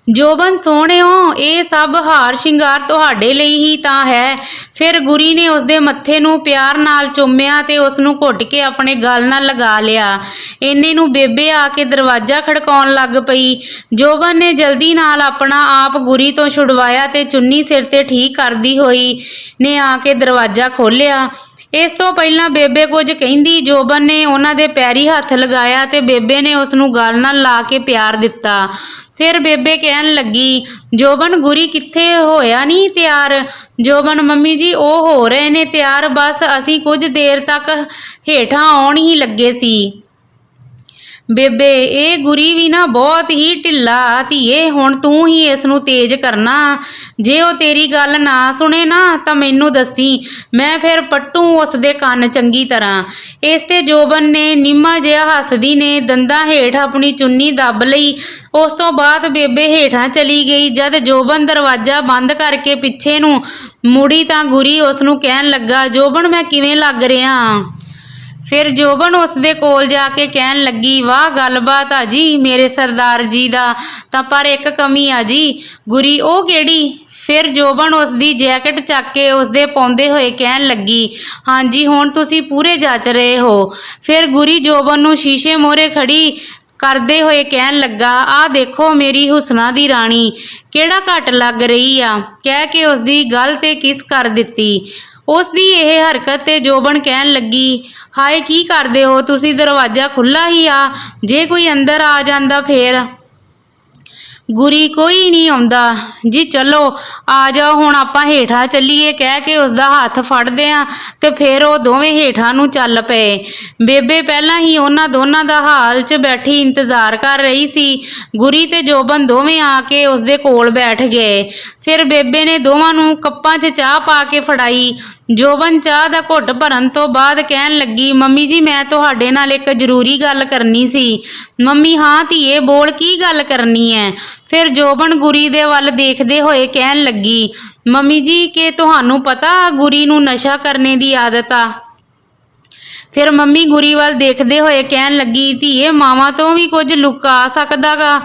ਜੋਬਨ ਸੋਹਣਿਓ, ਇਹ ਸਭ ਹਾਰ ਸ਼ਿੰਗਾਰ ਤੁਹਾਡੇ ਲਈ ਹੀ ਤਾਂ ਹੈ। ਫਿਰ ਗੁਰੀ ਨੇ ਉਸਦੇ ਮੱਥੇ ਨੂੰ ਪਿਆਰ ਨਾਲ ਚੁੰਮਿਆ ਤੇ ਉਸ ਨੂੰ ਘੁੱਟ ਕੇ ਆਪਣੇ ਗਲ ਨਾਲ ਲਗਾ ਲਿਆ। ਇੰਨੇ ਨੂੰ ਬੇਬੇ ਆ ਕੇ ਦਰਵਾਜ਼ਾ ਖੜਕਾਉਣ ਲੱਗ ਪਈ। ਜੋਬਨ ਨੇ ਜਲਦੀ ਨਾਲ ਆਪਣਾ ਆਪ ਗੁਰੀ ਤੋਂ ਛੁਡਵਾਇਆ ਤੇ ਚੁੰਨੀ ਸਿਰ ਤੇ ਠੀਕ ਕਰਦੀ ਹੋਈ ਨੇ ਆ ਕੇ ਦਰਵਾਜ਼ਾ ਖੋਲ੍ਹਿਆ। ਇਸ ਤੋਂ ਪਹਿਲਾਂ ਬੇਬੇ ਕੁਝ ਕਹਿੰਦੀ, ਜੋਬਨ ਨੇ ਉਹਨਾਂ ਦੇ ਪੈਰੀ ਹੱਥ ਲਗਾਇਆ ਤੇ ਬੇਬੇ ਨੇ ਉਸ ਨੂੰ ਗਲ ਨਾਲ ਲਾ ਕੇ ਪਿਆਰ ਦਿੱਤਾ। ਫਿਰ ਬੇਬੇ ਕਹਿਣ ਲੱਗੀ, ਜੋਬਨ, ਗੁਰੀ ਕਿੱਥੇ, ਹੋਇਆ ਨਹੀਂ ਤਿਆਰ? ਜੋਬਨ, ਮੰਮੀ ਜੀ ਉਹ ਹੋ ਰਹੇ ਨੇ ਤਿਆਰ, ਬਸ ਅਸੀਂ ਕੁਝ ਦੇਰ ਤੱਕ ਹੇਠਾਂ ਆਉਣ ਹੀ ਲੱਗੇ ਸੀ। ਬੇਬੇ, ਇਹ ਗੁਰੀ ਵੀ ਨਾ ਬਹੁਤ ਹੀ ਢਿੱਲਾ ਧੀਏ, ਹੁਣ ਤੂੰ ਹੀ ਇਸ ਨੂੰ ਤੇਜ਼ ਕਰਨਾ। ਜੇ ਉਹ ਤੇਰੀ ਗੱਲ ਨਾ ਸੁਣੇ ਨਾ ਤਾਂ ਮੈਨੂੰ ਦੱਸੀ, ਮੈਂ ਫਿਰ ਪੱਟੂ ਉਸ ਦੇ ਕੰਨ ਚੰਗੀ ਤਰ੍ਹਾਂ। ਇਸ ਤੇ ਜੋਬਨ ਨੇ ਨਿੰਮਾ ਜਿਹਾ ਹੱਸਦੀ ਨੇ ਦੰਦਾਂ ਹੇਠ ਆਪਣੀ ਚੁੰਨੀ ਦੱਬ ਲਈ। ਉਸ ਤੋਂ ਬਾਅਦ ਬੇਬੇ ਹੇਠਾਂ ਚਲੀ ਗਈ। ਜਦ ਜੋਬਨ ਦਰਵਾਜ਼ਾ ਬੰਦ ਕਰਕੇ ਪਿੱਛੇ ਨੂੰ ਮੁੜੀ ਤਾਂ ਗੁਰੀ ਉਸ ਨੂੰ ਕਹਿਣ ਲੱਗਾ, ਜੋਬਨ ਮੈਂ ਕਿਵੇਂ ਲੱਗ ਰਿਹਾ? ਫਿਰ ਜੋਬਨ ਉਸ ਦੇ ਕੋਲ ਜਾ ਕੇ ਕਹਿਣ ਲੱਗੀ, ਵਾਹ ਗੱਲਬਾਤ ਆ ਜੀ ਮੇਰੇ ਸਰਦਾਰ ਜੀ ਦਾ ਤਾਂ, ਪਰ ਇੱਕ ਕਮੀ ਆ ਜੀ। ਗੁਰੀ, ਉਹ ਕਿਹੜੀ? ਫਿਰ ਜੋਬਨ ਉਸ ਦੀ ਜੈਕਟ ਚੱਕ ਕੇ ਉਸ ਦੇ ਪਾਉਂਦੇ ਹੋਏ ਕਹਿਣ ਲੱਗੀ, ਹਾਂਜੀ, ਹੁਣ ਤੁਸੀਂ ਪੂਰੇ ਜੱਚ ਰਹੇ ਹੋ। ਫਿਰ ਗੁਰੀ ਜੋਬਨ ਨੂੰ ਸ਼ੀਸ਼ੇ ਮੂਹਰੇ ਖੜੀ ਕਰਦੇ ਹੋਏ ਕਹਿਣ ਲੱਗਾ, ਆਹ ਦੇਖੋ ਮੇਰੀ ਹੁਸਨਾ ਦੀ ਰਾਣੀ, ਕਿਹੜਾ ਘੱਟ ਲੱਗ ਰਹੀ ਆ, ਕਹਿ ਕੇ ਉਸ ਦੀ ਗਲ ਤੇ ਕਿਸ ਕਰ ਦਿੱਤੀ। ਉਸ ਦੀ ਇਹ ਹਰਕਤ ਤੇ ਜੋਬਨ ਕਹਿਣ ਲੱਗੀ, ਹਾਏ ਕੀ ਕਰਦੇ ਹੋ ਤੁਸੀਂ? ਦਰਵਾਜ਼ਾ ਖੁੱਲ੍ਹਾ ਹੀ ਆ, ਜੇ ਕੋਈ ਅੰਦਰ ਆ ਜਾਂਦਾ ਫੇਰ? ਗੁਰੀ ਕੋਈ ਨਹੀਂ ਆਉਂਦਾ ਜੀ, ਚਲੋ ਆ ਜਾਓ ਹੁਣ ਆਪਾਂ ਹੇਠਾਂ ਚੱਲੀਏ, ਕਹਿ ਕੇ ਉਸਦਾ ਹੱਥ ਫੜਦੇ ਆ ਤੇ ਫਿਰ ਉਹ ਦੋਵੇਂ ਹੇਠਾਂ ਨੂੰ ਚੱਲ ਪਏ। ਬੇਬੇ ਪਹਿਲਾਂ ਹੀ ਉਹਨਾਂ ਦੋਨਾਂ ਦਾ ਹਾਲ 'ਚ ਬੈਠੀ ਇੰਤਜ਼ਾਰ ਕਰ ਰਹੀ ਸੀ। ਗੁਰੀ ਤੇ ਜੋਬਨ ਦੋਵੇਂ ਆ ਕੇ ਉਸਦੇ ਕੋਲ ਬੈਠ ਗਏ। ਫਿਰ ਬੇਬੇ ਨੇ ਦੋਵਾਂ ਨੂੰ ਕੱਪਾਂ 'ਚ ਚਾਹ ਪਾ ਕੇ ਫੜਾਈ। ਜੋਬਨ ਚਾਹ ਦਾ ਘੁੱਟ ਭਰਨ ਤੋਂ ਬਾਅਦ ਕਹਿਣ ਲੱਗੀ, ਮੰਮੀ ਜੀ ਮੈਂ ਤੁਹਾਡੇ ਨਾਲ ਇੱਕ ਜ਼ਰੂਰੀ ਗੱਲ ਕਰਨੀ ਸੀ। ਮੰਮੀ, ਹਾਂ ਧੀਏ ਬੋਲ, ਕੀ ਗੱਲ ਕਰਨੀ ਹੈ? ਫਿਰ ਜੋਬਨ ਗੁਰੀ ਦੇ ਵੱਲ ਦੇਖਦੇ ਹੋਏ ਕਹਿਣ ਲੱਗੀ, ਮੰਮੀ ਜੀ ਕਿ ਤੁਹਾਨੂੰ ਪਤਾ ਗੁਰੀ ਨੂੰ ਨਸ਼ਾ ਕਰਨੇ ਦੀ ਆਦਤ ਆ। ਫਿਰ ਮੰਮੀ ਗੁਰੀ ਵੱਲ ਦੇਖਦੇ ਹੋਏ ਕਹਿਣ ਲੱਗੀ, ਧੀਏ ਮਾਵਾਂ ਤੋਂ ਵੀ ਕੁਝ ਲੁਕਾ ਸਕਦਾ ਗਾ।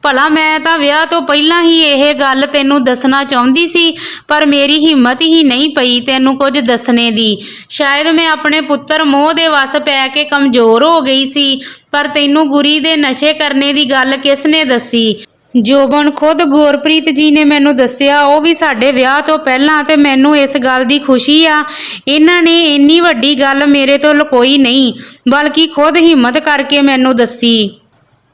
ਭਲਾ ਮੈਂ ਤਾਂ ਵਿਆਹ ਤੋਂ ਪਹਿਲਾਂ ਹੀ ਇਹ ਗੱਲ ਤੈਨੂੰ ਦੱਸਣਾ ਚਾਹੁੰਦੀ ਸੀ, ਪਰ ਮੇਰੀ ਹਿੰਮਤ ਹੀ ਨਹੀਂ ਪਈ ਤੈਨੂੰ ਕੁਝ ਦੱਸਣੇ ਦੀ। ਸ਼ਾਇਦ ਮੈਂ ਆਪਣੇ ਪੁੱਤਰ ਮੋਹ ਦੇ ਵੱਸ ਪੈ ਕੇ ਕਮਜ਼ੋਰ ਹੋ ਗਈ ਸੀ, ਪਰ ਤੈਨੂੰ ਗੁਰੀ ਦੇ ਨਸ਼ੇ ਕਰਨੇ ਦੀ ਗੱਲ ਕਿਸ ਨੇ ਦੱਸੀ? ਜੋਬਨ, ਖੁਦ ਗੁਰਪ੍ਰੀਤ ਜੀ ਨੇ ਮੈਨੂੰ ਦੱਸਿਆ, ਉਹ ਵੀ ਸਾਡੇ ਵਿਆਹ ਤੋਂ ਪਹਿਲਾਂ, ਤੇ ਮੈਨੂੰ ਇਸ ਗੱਲ ਦੀ ਖੁਸ਼ੀ ਆ। ਇਹਨਾਂ ਨੇ ਇੰਨੀ ਵੱਡੀ ਗੱਲ ਮੇਰੇ ਤੋਂ ਲੁਕੋਈ ਨਹੀਂ, ਬਲਕਿ ਖੁਦ ਹਿੰਮਤ ਕਰਕੇ ਮੈਨੂੰ ਦੱਸੀ।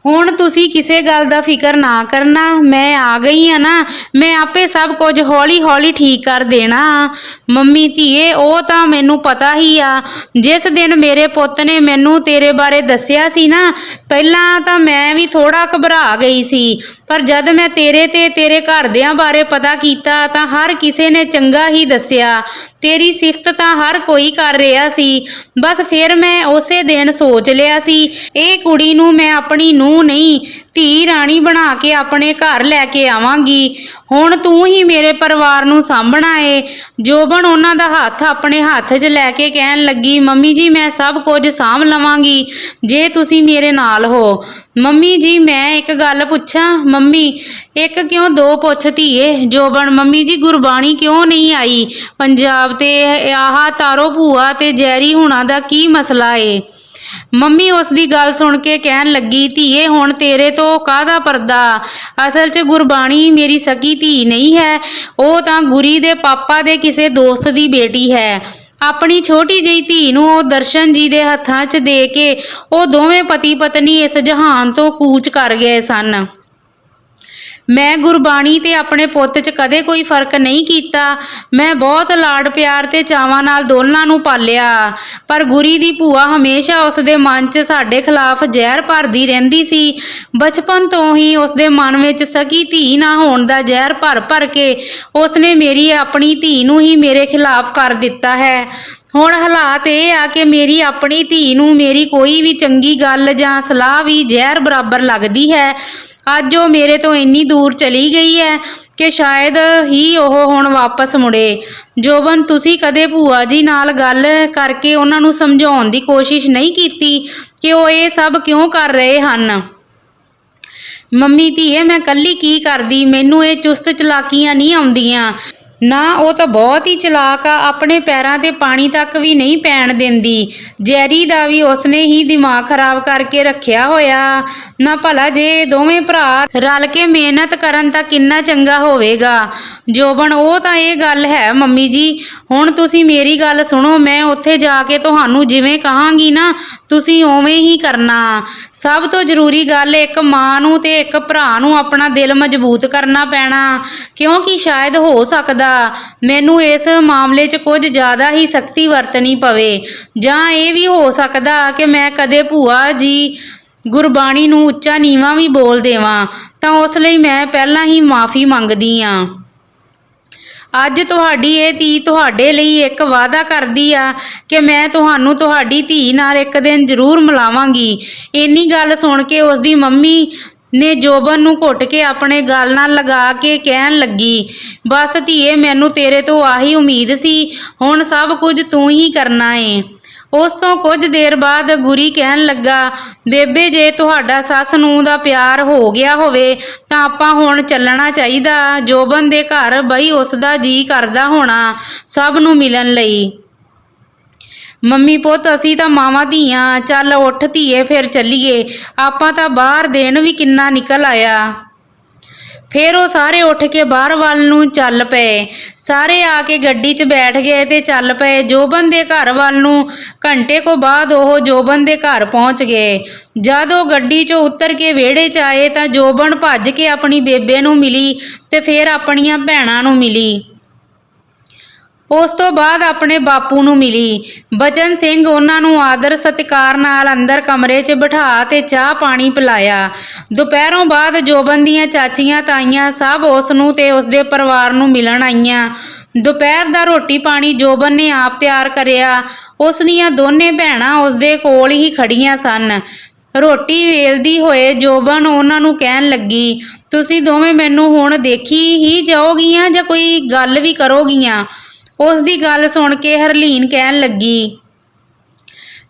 ਹੁਣ ਤੁਸੀਂ ਕਿਸੇ ਗੱਲ ਦਾ ਫਿਕਰ ਨਾ ਕਰਨਾ, ਮੈਂ ਆ ਗਈ ਆ ਨਾ, ਮੈਂ ਆਪੇ ਸਭ ਕੁਝ ਹੌਲੀ ਹੌਲੀ ਠੀਕ ਕਰ ਦੇਣਾ। ਮੰਮੀ ਧੀਏ, ਉਹ ਤਾਂ ਮੈਨੂੰ ਪਤਾ ਹੀ ਆ। ਜਿਸ ਦਿਨ ਮੇਰੇ ਪੁੱਤ ਨੇ ਮੈਨੂੰ ਤੇਰੇ ਬਾਰੇ ਦੱਸਿਆ ਸੀ ਨਾ, ਪਹਿਲਾਂ ਤਾਂ ਮੈਂ ਵੀ ਥੋੜਾ ਘਬਰਾ ਗਈ ਸੀ, ਪਰ ਜਦ ਮੈਂ ਤੇਰੇ ਤੇ ਤੇਰੇ ਘਰਦਿਆਂ ਬਾਰੇ ਪਤਾ ਕੀਤਾ ਤਾਂ ਹਰ ਕਿਸੇ ਨੇ ਚੰਗਾ ਹੀ ਦੱਸਿਆ। ਤੇਰੀ ਸਿਫਤ ਤਾਂ ਹਰ ਕੋਈ ਕਰ ਰਿਹਾ ਸੀ। ਬਸ ਫਿਰ ਮੈਂ ਉਸੇ ਦਿਨ ਸੋਚ ਲਿਆ ਸੀ, ਇਹ ਕੁੜੀ ਨੂੰ ਮੈਂ ਆਪਣੀ ਨੂੰਹ ਨਹੀਂ, ਧੀ ਰਾਣੀ ਬਣਾ ਕੇ ਆਪਣੇ ਘਰ ਲੈ ਕੇ ਆਵਾਂਗੀ। ਹੁਣ ਤੂੰ ਹੀ ਮੇਰੇ ਪਰਿਵਾਰ ਨੂੰ ਸਾਂਭਣਾ ਏ। ਜੋਬਨ ਉਹਨਾਂ ਦਾ ਹੱਥ ਆਪਣੇ ਹੱਥ 'ਚ ਲੈ ਕੇ ਕਹਿਣ ਲੱਗੀ, ਮੰਮੀ ਜੀ ਮੈਂ ਸਭ ਕੁਝ ਸਾਂਭ ਲਵਾਂਗੀ ਜੇ ਤੁਸੀਂ ਮੇਰੇ ਨਾਲ ਹੋ। ਮੰਮੀ ਜੀ ਮੈਂ ਇੱਕ ਗੱਲ ਪੁੱਛਾਂ? ਮੰਮੀ, ਇੱਕ ਕਿਉਂ ਦੋ ਪੁੱਛ ਧੀਏ। ਜੋਬਨ, ਮੰਮੀ ਜੀ ਗੁਰਬਾਣੀ ਕਿਉਂ ਨਹੀਂ ਆਈ ਪੰਜਾਬ ਤੇ? ਆਹ ਤਾਰੋ ਭੂਆ ਤੇ ਜੈਰੀ ਹੁਣਾਂ ਦਾ ਕੀ ਮਸਲਾ ਏ? ਮੰਮੀ ਉਸ ਦੀ ਗੱਲ ਸੁਣ ਕੇ ਕਹਿਣ ਲੱਗੀ, ਧੀਏ ਹੁਣ ਤੇਰੇ ਤੋਂ ਕਾਹਦਾ ਪਰਦਾ? ਅਸਲ 'ਚ ਗੁਰਬਾਣੀ ਮੇਰੀ ਸਕੀ ਧੀ ਨਹੀਂ ਹੈ, ਉਹ ਤਾਂ ਗੁਰੀ ਦੇ ਪਾਪਾ ਦੇ ਕਿਸੇ ਦੋਸਤ ਦੀ ਬੇਟੀ ਹੈ। ਆਪਣੀ ਛੋਟੀ ਜਿਹੀ ਧੀ ਨੂੰ ਉਹ ਦਰਸ਼ਨ ਜੀ ਦੇ ਹੱਥਾਂ 'ਚ ਦੇ ਕੇ ਉਹ ਦੋਵੇਂ ਪਤੀ ਪਤਨੀ ਇਸ ਜਹਾਨ ਤੋਂ ਕੂਚ ਕਰ ਗਏ ਸਨ। ਮੈਂ ਗੁਰਬਾਣੀ ਤੇ ਆਪਣੇ ਪੁੱਤ 'ਚ ਕਦੇ ਕੋਈ ਫਰਕ ਨਹੀਂ ਕੀਤਾ। ਮੈਂ ਬਹੁਤ ਲਾਡ ਪਿਆਰ ਤੇ ਚਾਵਾਂ ਨਾਲ ਦੋਨਾਂ ਨੂੰ ਪਾਲਿਆ, ਪਰ ਗੁਰੀ ਦੀ ਭੂਆ ਹਮੇਸ਼ਾ ਉਸ ਦੇ ਮਨ 'ਚ ਸਾਡੇ ਖਿਲਾਫ ਜ਼ਹਿਰ ਭਰਦੀ ਰਹਿੰਦੀ ਸੀ। ਬਚਪਨ ਤੋਂ ਹੀ ਉਸ ਦੇ ਮਨ ਵਿੱਚ ਸਕੀ ਧੀ ਨਾ ਹੋਣ ਦਾ ਜ਼ਹਿਰ ਭਰ ਭਰ ਕੇ ਉਸਨੇ ਮੇਰੀ ਆਪਣੀ ਧੀ ਨੂੰ ਹੀ ਮੇਰੇ ਖਿਲਾਫ ਕਰ ਦਿੱਤਾ ਹੈ। ਹੁਣ ਹਾਲਾਤ ਇਹ ਆ ਕਿ ਮੇਰੀ ਆਪਣੀ ਧੀ ਨੂੰ ਮੇਰੀ ਕੋਈ ਵੀ ਚੰਗੀ ਗੱਲ ਜਾਂ ਸਲਾਹ ਵੀ ਜ਼ਹਿਰ ਬਰਾਬਰ ਲੱਗਦੀ ਹੈ। ਅੱਜ ਉਹ ਮੇਰੇ ਤੋਂ ਇੰਨੀ ਦੂਰ ਚਲੀ ਗਈ ਹੈ ਕਿ ਸ਼ਾਇਦ ਹੀ ਉਹ ਹੁਣ ਵਾਪਸ ਮੁੜੇ। ਜੋਬਨ, ਤੁਸੀਂ ਕਦੇ ਭੂਆ ਜੀ ਨਾਲ ਗੱਲ ਕਰਕੇ ਉਹਨਾਂ ਨੂੰ ਸਮਝਾਉਣ ਦੀ ਕੋਸ਼ਿਸ਼ ਨਹੀਂ ਕੀਤੀ ਕਿ ਉਹ ਇਹ ਸਭ ਕਿਉਂ ਕਰ ਰਹੇ ਹਨ? ਮੰਮੀ ਧੀਏ ਮੈਂ ਕੱਲੀ ਕੀ ਕਰਦੀ, ਮੈਨੂੰ ਇਹ ਚੁਸਤ ਚਲਾਕੀਆਂ ਨਹੀਂ ਆਉਂਦੀਆਂ ਨਾ। ਉਹ ਤਾਂ ਬਹੁਤ ਹੀ ਚਲਾਕ ਆ, ਆਪਣੇ ਪੈਰਾਂ ਤੇ ਪਾਣੀ ਤੱਕ ਵੀ ਨਹੀਂ ਪੈਣ ਦਿੰਦੀ। ਜੈਰੀ ਦਾ ਵੀ ਉਸਨੇ ਹੀ ਦਿਮਾਗ ਖਰਾਬ ਕਰਕੇ ਰੱਖਿਆ ਹੋਇਆ ਨਾ। ਭਲਾ ਜੇ ਦੋਵੇਂ ਭਰਾ ਰਲ ਕੇ ਮਿਹਨਤ ਕਰਨ ਤਾਂ ਕਿੰਨਾ ਚੰਗਾ ਹੋਵੇਗਾ। ਜੋਬਨ, ਉਹ ਤਾਂ ਇਹ ਗੱਲ ਹੈ ਮੰਮੀ ਜੀ। ਹੁਣ ਤੁਸੀਂ ਮੇਰੀ ਗੱਲ ਸੁਣੋ, ਮੈਂ ਉੱਥੇ ਜਾ ਕੇ ਤੁਹਾਨੂੰ ਜਿਵੇਂ ਕਹਾਂਗੀ ਨਾ ਤੁਸੀਂ ਉਵੇਂ ਹੀ ਕਰਨਾ। ਸਭ ਤੋਂ ਜ਼ਰੂਰੀ ਗੱਲ, ਇੱਕ ਮਾਂ ਨੂੰ ਤੇ ਇੱਕ ਭਰਾ ਨੂੰ ਆਪਣਾ ਦਿਲ ਮਜ਼ਬੂਤ ਕਰਨਾ ਪੈਣਾ, ਕਿਉਂਕਿ ਸ਼ਾਇਦ ਹੋ ਸਕਦਾ ਮੈਨੂੰ ਇਸ ਮਾਮਲੇ 'ਚ ਕੁਝ ਜ਼ਿਆਦਾ ਹੀ ਸਖਤੀ ਵਰਤਣੀ ਪਵੇ, ਜਾਂ ਇਹ ਵੀ ਹੋ ਸਕਦਾ ਕਿ ਮੈਂ ਕਦੇ ਭੂਆ ਜੀ ਗੁਰਬਾਣੀ ਨੂੰ ਉੱਚਾ ਨੀਵਾਂ ਵੀ ਬੋਲ ਦੇਵਾਂ, ਤਾਂ ਉਸ ਲਈ ਮੈਂ ਪਹਿਲਾਂ ਹੀ ਮਾਫੀ ਮੰਗਦੀ ਹਾਂ। ਅੱਜ ਤੁਹਾਡੀ ਇਹ ਧੀ ਤੁਹਾਡੇ ਲਈ ਇੱਕ ਵਾਅਦਾ ਕਰਦੀ ਆ ਕਿ ਮੈਂ ਤੁਹਾਨੂੰ ਤੁਹਾਡੀ ਧੀ ਨਾਲ ਇੱਕ ਦਿਨ ਜ਼ਰੂਰ ਮਿਲਾਵਾਂਗੀ। ਇੰਨੀ ਗੱਲ ਸੁਣ ਕੇ ਉਸ ਦੀ ਮੰਮੀ ਨੇ ਜੋਬਨ ਨੂੰ ਘੁੱਟ ਕੇ ਆਪਣੇ ਗਲ ਨਾਲ ਲਗਾ ਕੇ ਕਹਿਣ ਲੱਗੀ, ਬਸ ਧੀਏ ਮੈਨੂੰ ਤੇਰੇ ਤੋਂ ਆਹੀ ਉਮੀਦ ਸੀ, ਹੁਣ ਸਭ ਕੁਝ ਤੂੰ ਹੀ ਕਰਨਾ ਏ। ਉਸ ਤੋਂ ਕੁਝ ਦੇਰ ਬਾਅਦ ਗੁਰੀ ਕਹਿਣ ਲੱਗਾ, ਬੇਬੇ ਜੇ ਤੁਹਾਡਾ ਸੱਸ ਨੂੰ ਦਾ ਪਿਆਰ ਹੋ ਗਿਆ ਹੋਵੇ ਤਾਂ ਆਪਾਂ ਹੁਣ ਚੱਲਣਾ ਚਾਹੀਦਾ ਜੋਬਨ ਦੇ ਘਰ। ਬਈ ਉਸ ਦਾ ਜੀ ਕਰਦਾ ਹੋਣਾ ਸਭ ਨੂੰ ਮਿਲਣ ਲਈ। ਮੰਮੀ ਪੁੱਤ ਅਸੀਂ ਤਾਂ ਮਾਵਾਂ ਧੀਆਂ, ਚੱਲ ਉੱਠ ਧੀਏ ਫਿਰ ਚੱਲੀਏ, ਆਪਾਂ ਤਾਂ ਬਾਹਰ ਦਿਨ ਵੀ ਕਿੰਨਾ ਨਿਕਲ ਆਇਆ। ਫਿਰ ਉਹ ਸਾਰੇ ਉੱਠ ਕੇ ਬਾਹਰ ਵੱਲ ਨੂੰ ਚੱਲ ਪਏ। ਸਾਰੇ ਆ ਕੇ ਗੱਡੀ 'ਚ ਬੈਠ ਗਏ ਤੇ ਚੱਲ ਪਏ ਜੋਬਨ ਦੇ ਘਰ ਵੱਲ ਨੂੰ। ਘੰਟੇ ਕੁ ਬਾਅਦ ਉਹ ਜੋਬਨ ਦੇ ਘਰ ਪਹੁੰਚ ਗਏ। ਜਦ ਉਹ ਗੱਡੀ 'ਚੋਂ ਉਤਰ ਕੇ ਵਿਹੜੇ 'ਚ ਆਏ ਤਾਂ ਜੋਬਨ ਭੱਜ ਕੇ ਆਪਣੀ ਬੇਬੇ ਨੂੰ ਮਿਲੀ ਤੇ ਫਿਰ ਆਪਣੀਆਂ ਭੈਣਾਂ ਨੂੰ ਮਿਲੀ। ਉਸ ਤੋਂ ਬਾਅਦ ਆਪਣੇ ਬਾਪੂ ਨੂੰ ਮਿਲੀ। ਬਚਨ ਸਿੰਘ ਉਹਨਾਂ ਨੂੰ ਆਦਰ ਸਤਿਕਾਰ ਨਾਲ ਅੰਦਰ ਕਮਰੇ 'ਚ ਬਿਠਾ ਤੇ ਚਾਹ ਪਾਣੀ ਪਿਲਾਇਆ। ਦੁਪਹਿਰੋਂ ਬਾਅਦ ਜੋਬਨ ਦੀਆਂ ਚਾਚੀਆਂ ਤਾਈਆਂ ਸਭ ਉਸ ਨੂੰ ਤੇ ਉਸਦੇ ਪਰਿਵਾਰ ਨੂੰ ਮਿਲਣ ਆਈਆਂ। ਦੁਪਹਿਰ ਦਾ ਰੋਟੀ ਪਾਣੀ ਜੋਬਨ ਨੇ ਆਪ ਤਿਆਰ ਕਰਿਆ। ਉਸ ਦੀਆਂ ਦੋਨੇ ਭੈਣਾਂ ਉਸਦੇ ਕੋਲ ਹੀ ਖੜੀਆਂ ਸਨ। ਰੋਟੀ ਵੇਲਦੀ ਹੋਏ ਜੋਬਨ ਉਹਨਾਂ ਨੂੰ ਕਹਿਣ ਲੱਗੀ, ਤੁਸੀਂ ਦੋਵੇਂ ਮੈਨੂੰ ਹੁਣ ਦੇਖੀ ਹੀ ਜਾਓਗੀਆਂ ਜਾਂ ਕੋਈ ਗੱਲ ਵੀ ਕਰੋਗੀਆਂ? ਉਸ ਦੀ ਗੱਲ ਸੁਣ ਕੇ ਹਰਲੀਨ ਕਹਿਣ ਲੱਗੀ,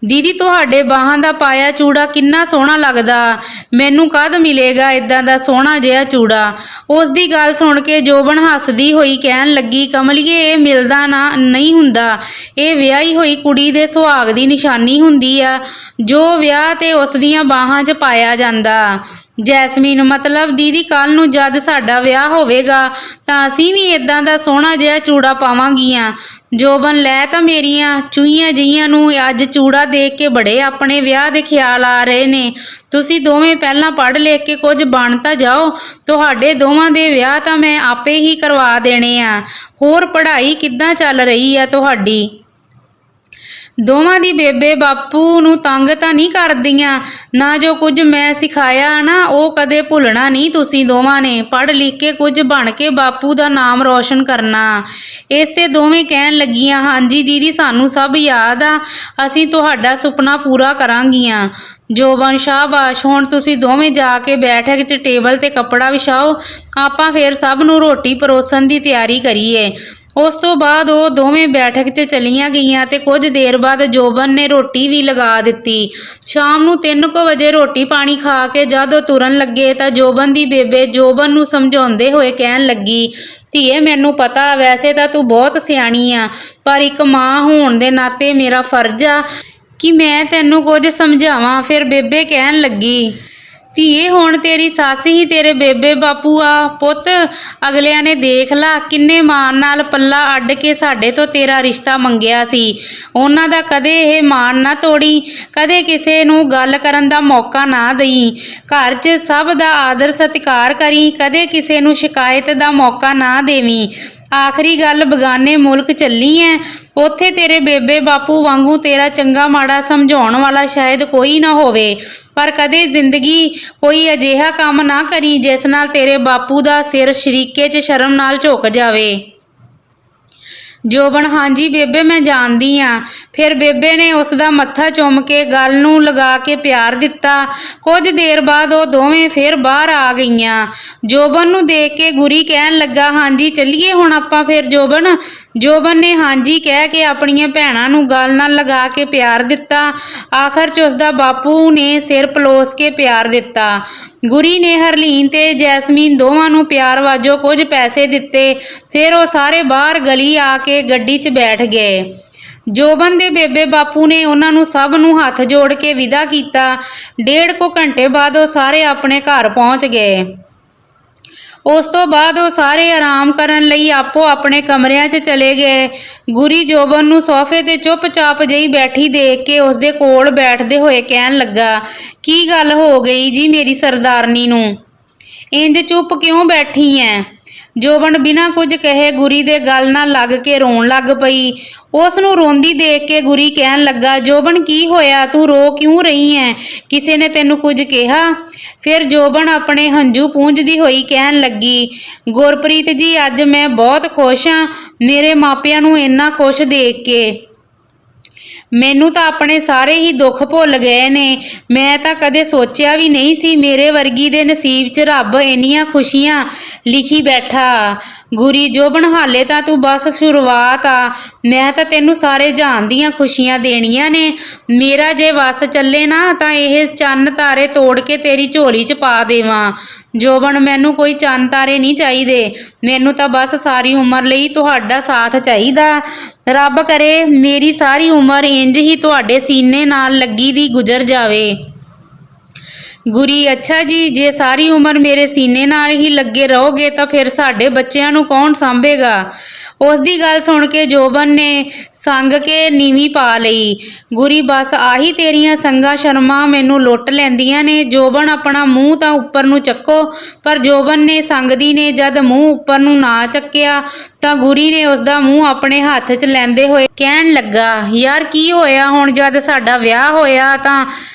ਦੀਦੀ ਤੁਹਾਡੇ ਬਾਹਾਂ ਦਾ ਪਾਇਆ ਚੂੜਾ ਕਿੰਨਾ ਸੋਹਣਾ ਲੱਗਦਾ, ਮੈਨੂੰ ਕਦ ਮਿਲੇਗਾ ਇਦਾਂ ਦਾ ਸੋਹਣਾ ਜਿਹਾ ਚੂੜਾ? ਉਸ ਦੀ ਗੱਲ ਸੁਣ ਕੇ ਜੋਬਨ ਹੱਸਦੀ ਹੋਈ ਕਹਿਣ ਲੱਗੀ, ਕਮਲੀਏ ਇਹ ਮਿਲਦਾ ਨਹੀਂ ਹੁੰਦਾ, ਇਹ ਵਿਆਹੀ ਹੋਈ ਕੁੜੀ ਦੇ ਸੁਹਾਗ ਦੀ ਨਿਸ਼ਾਨੀ ਹੁੰਦੀ ਆ ਜੋ ਵਿਆਹ ਤੇ ਉਸ ਦੀਆਂ ਬਾਹਾਂ 'ਚ ਪਾਇਆ ਜਾਂਦਾ। ਜੈਸਮੀਨ, ਮਤਲਬ ਦੀਦੀ ਕੱਲ ਨੂੰ ਜਦ ਸਾਡਾ ਵਿਆਹ ਹੋਵੇਗਾ ਤਾਂ ਅਸੀਂ ਵੀ ਇਦਾਂ ਦਾ ਸੋਹਣਾ ਜਿਹਾ ਚੂੜਾ ਪਾਵਾਂਗੀਆਂ। ਜੋਬਨ, ਲੈ ਤਾਂ ਮੇਰੀਆਂ ਚੂਹੀਆਂ ਜਿਹੀਆਂ ਨੂੰ ਅੱਜ ਚੂੜਾ ਦੇਖ ਕੇ ਬੜੇ ਆਪਣੇ ਵਿਆਹ ਦੇ ਖਿਆਲ ਆ ਰਹੇ ਨੇ। ਤੁਸੀਂ ਦੋਵੇਂ ਪਹਿਲਾਂ ਪੜ੍ਹ ਲਿਖ ਕੇ ਕੁਝ ਬਣ ਤਾਂ ਜਾਓ, ਤੁਹਾਡੇ ਦੋਵਾਂ ਦੇ ਵਿਆਹ ਤਾਂ ਮੈਂ ਆਪੇ ਹੀ ਕਰਵਾ ਦੇਣੇ ਆ। ਹੋਰ ਪੜ੍ਹਾਈ ਕਿੱਦਾਂ ਚੱਲ ਰਹੀ ਆ ਤੁਹਾਡੀ? ਦੋਵਾਂ ਦੀ ਬੇਬੇ ਬਾਪੂ ਨੂੰ ਤੰਗ ਤਾਂ ਨਹੀਂ ਕਰਦੀਆਂ? ਨਾ ਜੋ ਕੁਝ ਮੈਂ ਸਿਖਾਇਆ ਨਾ ਉਹ ਕਦੇ ਭੁੱਲਣਾ ਨਹੀਂ ਤੁਸੀਂ ਦੋਵਾਂ ਨੇ। ਪੜ੍ਹ ਲਿਖ ਕੇ ਕੁਝ ਬਣ ਕੇ ਬਾਪੂ ਦਾ ਨਾਮ ਰੌਸ਼ਨ ਕਰਨਾ। ਇਸ ਤੇ ਦੋਵੇਂ ਕਹਿਣ ਲੱਗੀਆਂ, ਹਾਂਜੀ ਦੀਦੀ ਸਾਨੂੰ ਸਭ ਯਾਦ ਆ, ਅਸੀਂ ਤੁਹਾਡਾ ਸੁਪਨਾ ਪੂਰਾ ਕਰਾਂਗੀਆਂ। ਜੋਬਨ, ਸ਼ਾਬਾਸ਼, ਹੁਣ ਤੁਸੀਂ ਦੋਵੇਂ ਜਾ ਕੇ ਬੈਠਕ 'ਚ ਟੇਬਲ ਤੇ ਕੱਪੜਾ ਵਿਛਾਓ, ਆਪਾਂ ਫਿਰ ਸਭ ਨੂੰ ਰੋਟੀ ਪਰੋਸਣ ਦੀ ਤਿਆਰੀ ਕਰੀਏ। ਉਸ ਤੋਂ ਬਾਅਦ ਉਹ ਦੋਵੇਂ ਬੈਠਕ 'ਚ ਚਲੀਆਂ ਗਈਆਂ ਤੇ ਕੁਝ ਦੇਰ ਬਾਅਦ ਜੋਬਨ ਨੇ ਰੋਟੀ ਵੀ ਲਗਾ ਦਿੱਤੀ। ਸ਼ਾਮ ਨੂੰ 3 ਵਜੇ ਰੋਟੀ ਪਾਣੀ ਖਾ ਕੇ ਜਦ ਉਹ ਤੁਰਨ ਲੱਗੇ ਤਾਂ ਜੋਬਨ ਦੀ ਬੇਬੇ ਜੋਬਨ ਨੂੰ ਸਮਝਾਉਂਦੇ ਹੋਏ ਕਹਿਣ ਲੱਗੀ, ਧੀਏ ਮੈਨੂੰ ਪਤਾ ਵੈਸੇ ਤਾਂ ਤੂੰ ਬਹੁਤ ਸਿਆਣੀ ਆ, ਪਰ ਇੱਕ ਮਾਂ ਹੋਣ ਦੇ ਨਾਤੇ ਮੇਰਾ ਫਰਜ਼ ਆ ਕਿ ਮੈਂ ਤੈਨੂੰ ਕੁਝ ਸਮਝਾਵਾਂ। ਫਿਰ ਬੇਬੇ ਕਹਿਣ ਲੱਗੀ, ਧੀਏ ਹੁਣ ਤੇਰੀ ਸੱਸ ਹੀ ਤੇਰੇ ਬੇਬੇ ਬਾਪੂ ਆ ਪੁੱਤ, ਅਗਲਿਆਂ ਨੇ ਦੇਖ ਲਾ ਕਿੰਨੇ ਮਾਣ ਨਾਲ ਪੱਲਾ ਅੱਡ ਕੇ ਸਾਡੇ ਤੋਂ ਤੇਰਾ ਰਿਸ਼ਤਾ ਮੰਗਿਆ ਸੀ। ਉਹਨਾਂ ਦਾ ਕਦੇ ਇਹ ਮਾਣ ਨਾ ਤੋੜੀ, ਕਦੇ ਕਿਸੇ ਨੂੰ ਗੱਲ ਕਰਨ ਦਾ ਮੌਕਾ ਨਾ ਦੇਈ, ਘਰ 'ਚ ਸਭ ਦਾ ਆਦਰ ਸਤਿਕਾਰ ਕਰੀ, ਕਦੇ ਕਿਸੇ ਨੂੰ ਸ਼ਿਕਾਇਤ ਦਾ ਮੌਕਾ ਨਾ ਦੇਵੀਂ। ਆਖਰੀ ਗੱਲ, ਬਗਾਨੇ ਮੁਲਕ ਚੱਲੀ ਐ, ਉੱਥੇ ਤੇਰੇ ਬੇਬੇ ਬਾਪੂ ਵਾਂਗੂ ਤੇਰਾ ਚੰਗਾ ਮਾੜਾ ਸਮਝਾਉਣ ਵਾਲਾ ਸ਼ਾਇਦ ਕੋਈ ਨਾ ਹੋਵੇ, ਪਰ ਕਦੇ ਜ਼ਿੰਦਗੀ ਕੋਈ ਅਜਿਹਾ ਕੰਮ ਨਾ ਕਰੀ ਜਿਸ ਨਾਲ ਤੇਰੇ ਬਾਪੂ ਦਾ ਸਿਰ ਸ਼ਰੀਕੇ 'ਚ ਸ਼ਰਮ ਨਾਲ ਝੁਕ ਜਾਵੇ। ਜੋਬਨ, ਹਾਂਜੀ ਬੇਬੇ ਮੈਂ ਜਾਣਦੀ ਆ। ਫਿਰ ਬੇਬੇ ਨੇ ਉਸ ਦਾ ਮੱਥਾ ਚੁੰਮ ਕੇ ਗਲ ਨੂੰ ਲਗਾ ਕੇ ਪਿਆਰ ਦਿੱਤਾ। ਕੁਝ ਦੇਰ ਬਾਅਦ ਉਹ ਦੋਵੇਂ ਫਿਰ ਬਾਹਰ ਆ ਗਈਆਂ। ਜੋਬਨ ਨੂੰ ਦੇਖ ਕੇ ਗੁਰੀ ਕਹਿਣ ਲੱਗਾ, ਹਾਂਜੀ ਚੱਲੀਏ ਹੁਣ ਆਪਾਂ ਫਿਰ ਜੋਬਨ? ਜੋਬਨ ਨੇ ਹਾਂਜੀ ਕਹਿ ਕੇ ਆਪਣੀਆਂ ਭੈਣਾਂ ਨੂੰ ਗਲ ਨਾਲ ਲਗਾ ਕੇ ਪਿਆਰ ਦਿੱਤਾ। ਆਖਰ 'ਚ ਉਸ ਦਾ ਬਾਪੂ ਨੇ ਸਿਰ ਪਲੋਸ ਕੇ ਪਿਆਰ ਦਿੱਤਾ। ਗੁਰੀ ਨੇ ਹਰਲੀਨ ਤੇ ਜੈਸਮੀਨ ਦੋਵਾਂ ਨੂੰ ਪਿਆਰ ਵਾਜੋ ਕੁਝ ਪੈਸੇ ਦਿੱਤੇ। ਫਿਰ ਉਹ ਸਾਰੇ ਬਾਹਰ ਗਲੀ ਆ ਕੇ ਗੱਡੀ 'ਚ ਬੈਠ ਗਏ। ਜੋਬਨ ਦੇ ਬੇਬੇ ਬਾਪੂ ਨੇ ਉਹਨਾਂ ਨੂੰ ਸਭ ਨੂੰ ਹੱਥ ਜੋੜ ਕੇ ਵਿਦਾ ਕੀਤਾ। 1.5 ਕੁ ਘੰਟੇ ਬਾਅਦ ਉਹ ਸਾਰੇ ਆਪਣੇ ਘਰ ਪਹੁੰਚ ਗਏ। ਉਸ ਤੋਂ ਬਾਅਦ ਉਹ ਸਾਰੇ ਆਰਾਮ ਕਰਨ ਲਈ ਆਪੋ ਆਪਣੇ ਕਮਰਿਆਂ 'ਚ ਚਲੇ ਗਏ। ਗੁਰੀ ਜੋਬਨ ਨੂੰ ਸੋਫੇ ਤੇ ਚੁੱਪਚਾਪ ਜਿਹੀ ਬੈਠੀ ਦੇਖ ਕੇ ਉਸਦੇ ਕੋਲ ਬੈਠਦੇ ਹੋਏ ਕਹਿਣ ਲੱਗਾ, ਕੀ ਗੱਲ ਹੋ ਗਈ ਜੀ ਮੇਰੀ ਸਰਦਾਰਨੀ ਨੂੰ? ਇੰਜ ਚੁੱਪ ਕਿਉਂ ਬੈਠੀ ਐ? ਜੋਬਨ ਬਿਨਾਂ ਕੁਝ ਕਹੇ ਗੁਰੀ ਦੇ ਗਲ ਨਾਲ ਲੱਗ ਕੇ ਰੋਣ ਲੱਗ ਪਈ। ਉਸ ਨੂੰ ਰੋਂਦੀ ਦੇਖ ਕੇ ਗੁਰੀ ਕਹਿਣ ਲੱਗਾ, ਜੋਬਨ ਕੀ ਹੋਇਆ, ਤੂੰ ਰੋ ਕਿਉਂ ਰਹੀ ਐ? ਕਿਸੇ ਨੇ ਤੈਨੂੰ ਕੁਝ ਕਿਹਾ? ਫਿਰ ਜੋਬਨ ਆਪਣੇ ਹੰਝੂ ਪੂੰਝਦੀ ਹੋਈ ਕਹਿਣ ਲੱਗੀ, ਗੁਰਪ੍ਰੀਤ ਜੀ ਅੱਜ ਮੈਂ ਬਹੁਤ ਖੁਸ਼ ਹਾਂ, ਮੇਰੇ ਮਾਪਿਆਂ ਨੂੰ ਇੰਨਾ ਖੁਸ਼ ਦੇਖ ਕੇ ਮੈਨੂੰ ਤਾਂ ਆਪਣੇ ਸਾਰੇ ਹੀ ਦੁੱਖ ਭੁੱਲ ਗਏ ਨੇ। ਮੈਂ ਤਾਂ ਕਦੇ ਸੋਚਿਆ ਵੀ ਨਹੀਂ ਸੀ ਮੇਰੇ ਵਰਗੀ ਦੇ ਨਸੀਬ 'ਚ ਰੱਬ ਇੰਨੀਆਂ ਖੁਸ਼ੀਆਂ ਲਿਖੀ ਬੈਠਾ। ਗੁਰੀ, ਜੋਬਨ ਹਾਲੇ ਤਾਂ ਤੂੰ ਬਸ ਸ਼ੁਰੂਆਤ ਆ, ਮੈਂ ਤਾਂ ਤੈਨੂੰ ਸਾਰੇ ਜਹਾਨ ਦੀਆਂ ਖੁਸ਼ੀਆਂ ਦੇਣੀਆਂ ਨੇ। ਮੇਰਾ ਜੇ ਵੱਸ ਚੱਲੇ ਨਾ ਤਾਂ ਇਹ ਚੰਨ ਤਾਰੇ ਤੋੜ ਕੇ ਤੇਰੀ ਝੋਲੀ 'ਚ ਪਾ ਦੇਵਾਂ। ਜੋਬਨ, ਮੈਨੂੰ ਕੋਈ ਚੰਨ ਤਾਰੇ ਨਹੀਂ ਚਾਹੀਦੇ, ਮੈਨੂੰ ਤਾਂ ਬਸ ਸਾਰੀ ਉਮਰ ਲਈ ਤੁਹਾਡਾ ਸਾਥ ਚਾਹੀਦਾ। ਰੱਬ ਕਰੇ ਮੇਰੀ ਸਾਰੀ ਉਮਰ ਇੰਜ ਹੀ ਤੁਹਾਡੇ ਸੀਨੇ ਨਾਲ ਲੱਗੀ ਦੀ ਗੁਜ਼ਰ ਜਾਵੇ। ਗੁਰੀ ਅੱਛਾ ਜੀ, ਜੇ ਸਾਰੀ ਉਮਰ ਮੇਰੇ ਸੀਨੇ ਨਾਲ ਹੀ ਲੱਗੇ ਰਹੋਗੇ ਤਾਂ ਫਿਰ ਸਾਡੇ ਬੱਚਿਆਂ ਨੂੰ ਕੌਣ ਸਾਂਭੇਗਾ। ਉਸ ਦੀ ਗੱਲ ਸੁਣ ਕੇ ਜੋਬਨ ਨੇ ਸੰਗ ਕੇ ਨੀਵੀਂ ਪਾ ਲਈ। ਗੁਰੀ ਬਸ ਆਹੀ ਤੇਰੀਆਂ ਸੰਗਾਂ ਸ਼ਰਮਾਂ ਮੈਨੂੰ ਲੁੱਟ ਲੈਂਦੀਆਂ ਨੇ। ਜੋਬਨ ਆਪਣਾ ਮੂੰਹ ਤਾਂ ਉੱਪਰ ਨੂੰ ਚੱਕੋ, ਪਰ ਜੋਬਨ ਨੇ ਸੰਗਦੀ ਨੇ ਜਦ ਮੂੰਹ ਉੱਪਰ ਨੂੰ ਨਾ ਚੱਕਿਆ ਤਾਂ ਗੁਰੀ ਨੇ ਉਸਦਾ ਮੂੰਹ ਆਪਣੇ ਹੱਥ 'ਚ ਲੈਂਦੇ ਹੋਏ ਕਹਿਣ ਲੱਗਾ, ਯਾਰ ਕੀ ਹੋਇਆ, ਹੁਣ ਜਦ ਸਾਡਾ ਵਿਆਹ ਹੋਇਆ ਤਾਂ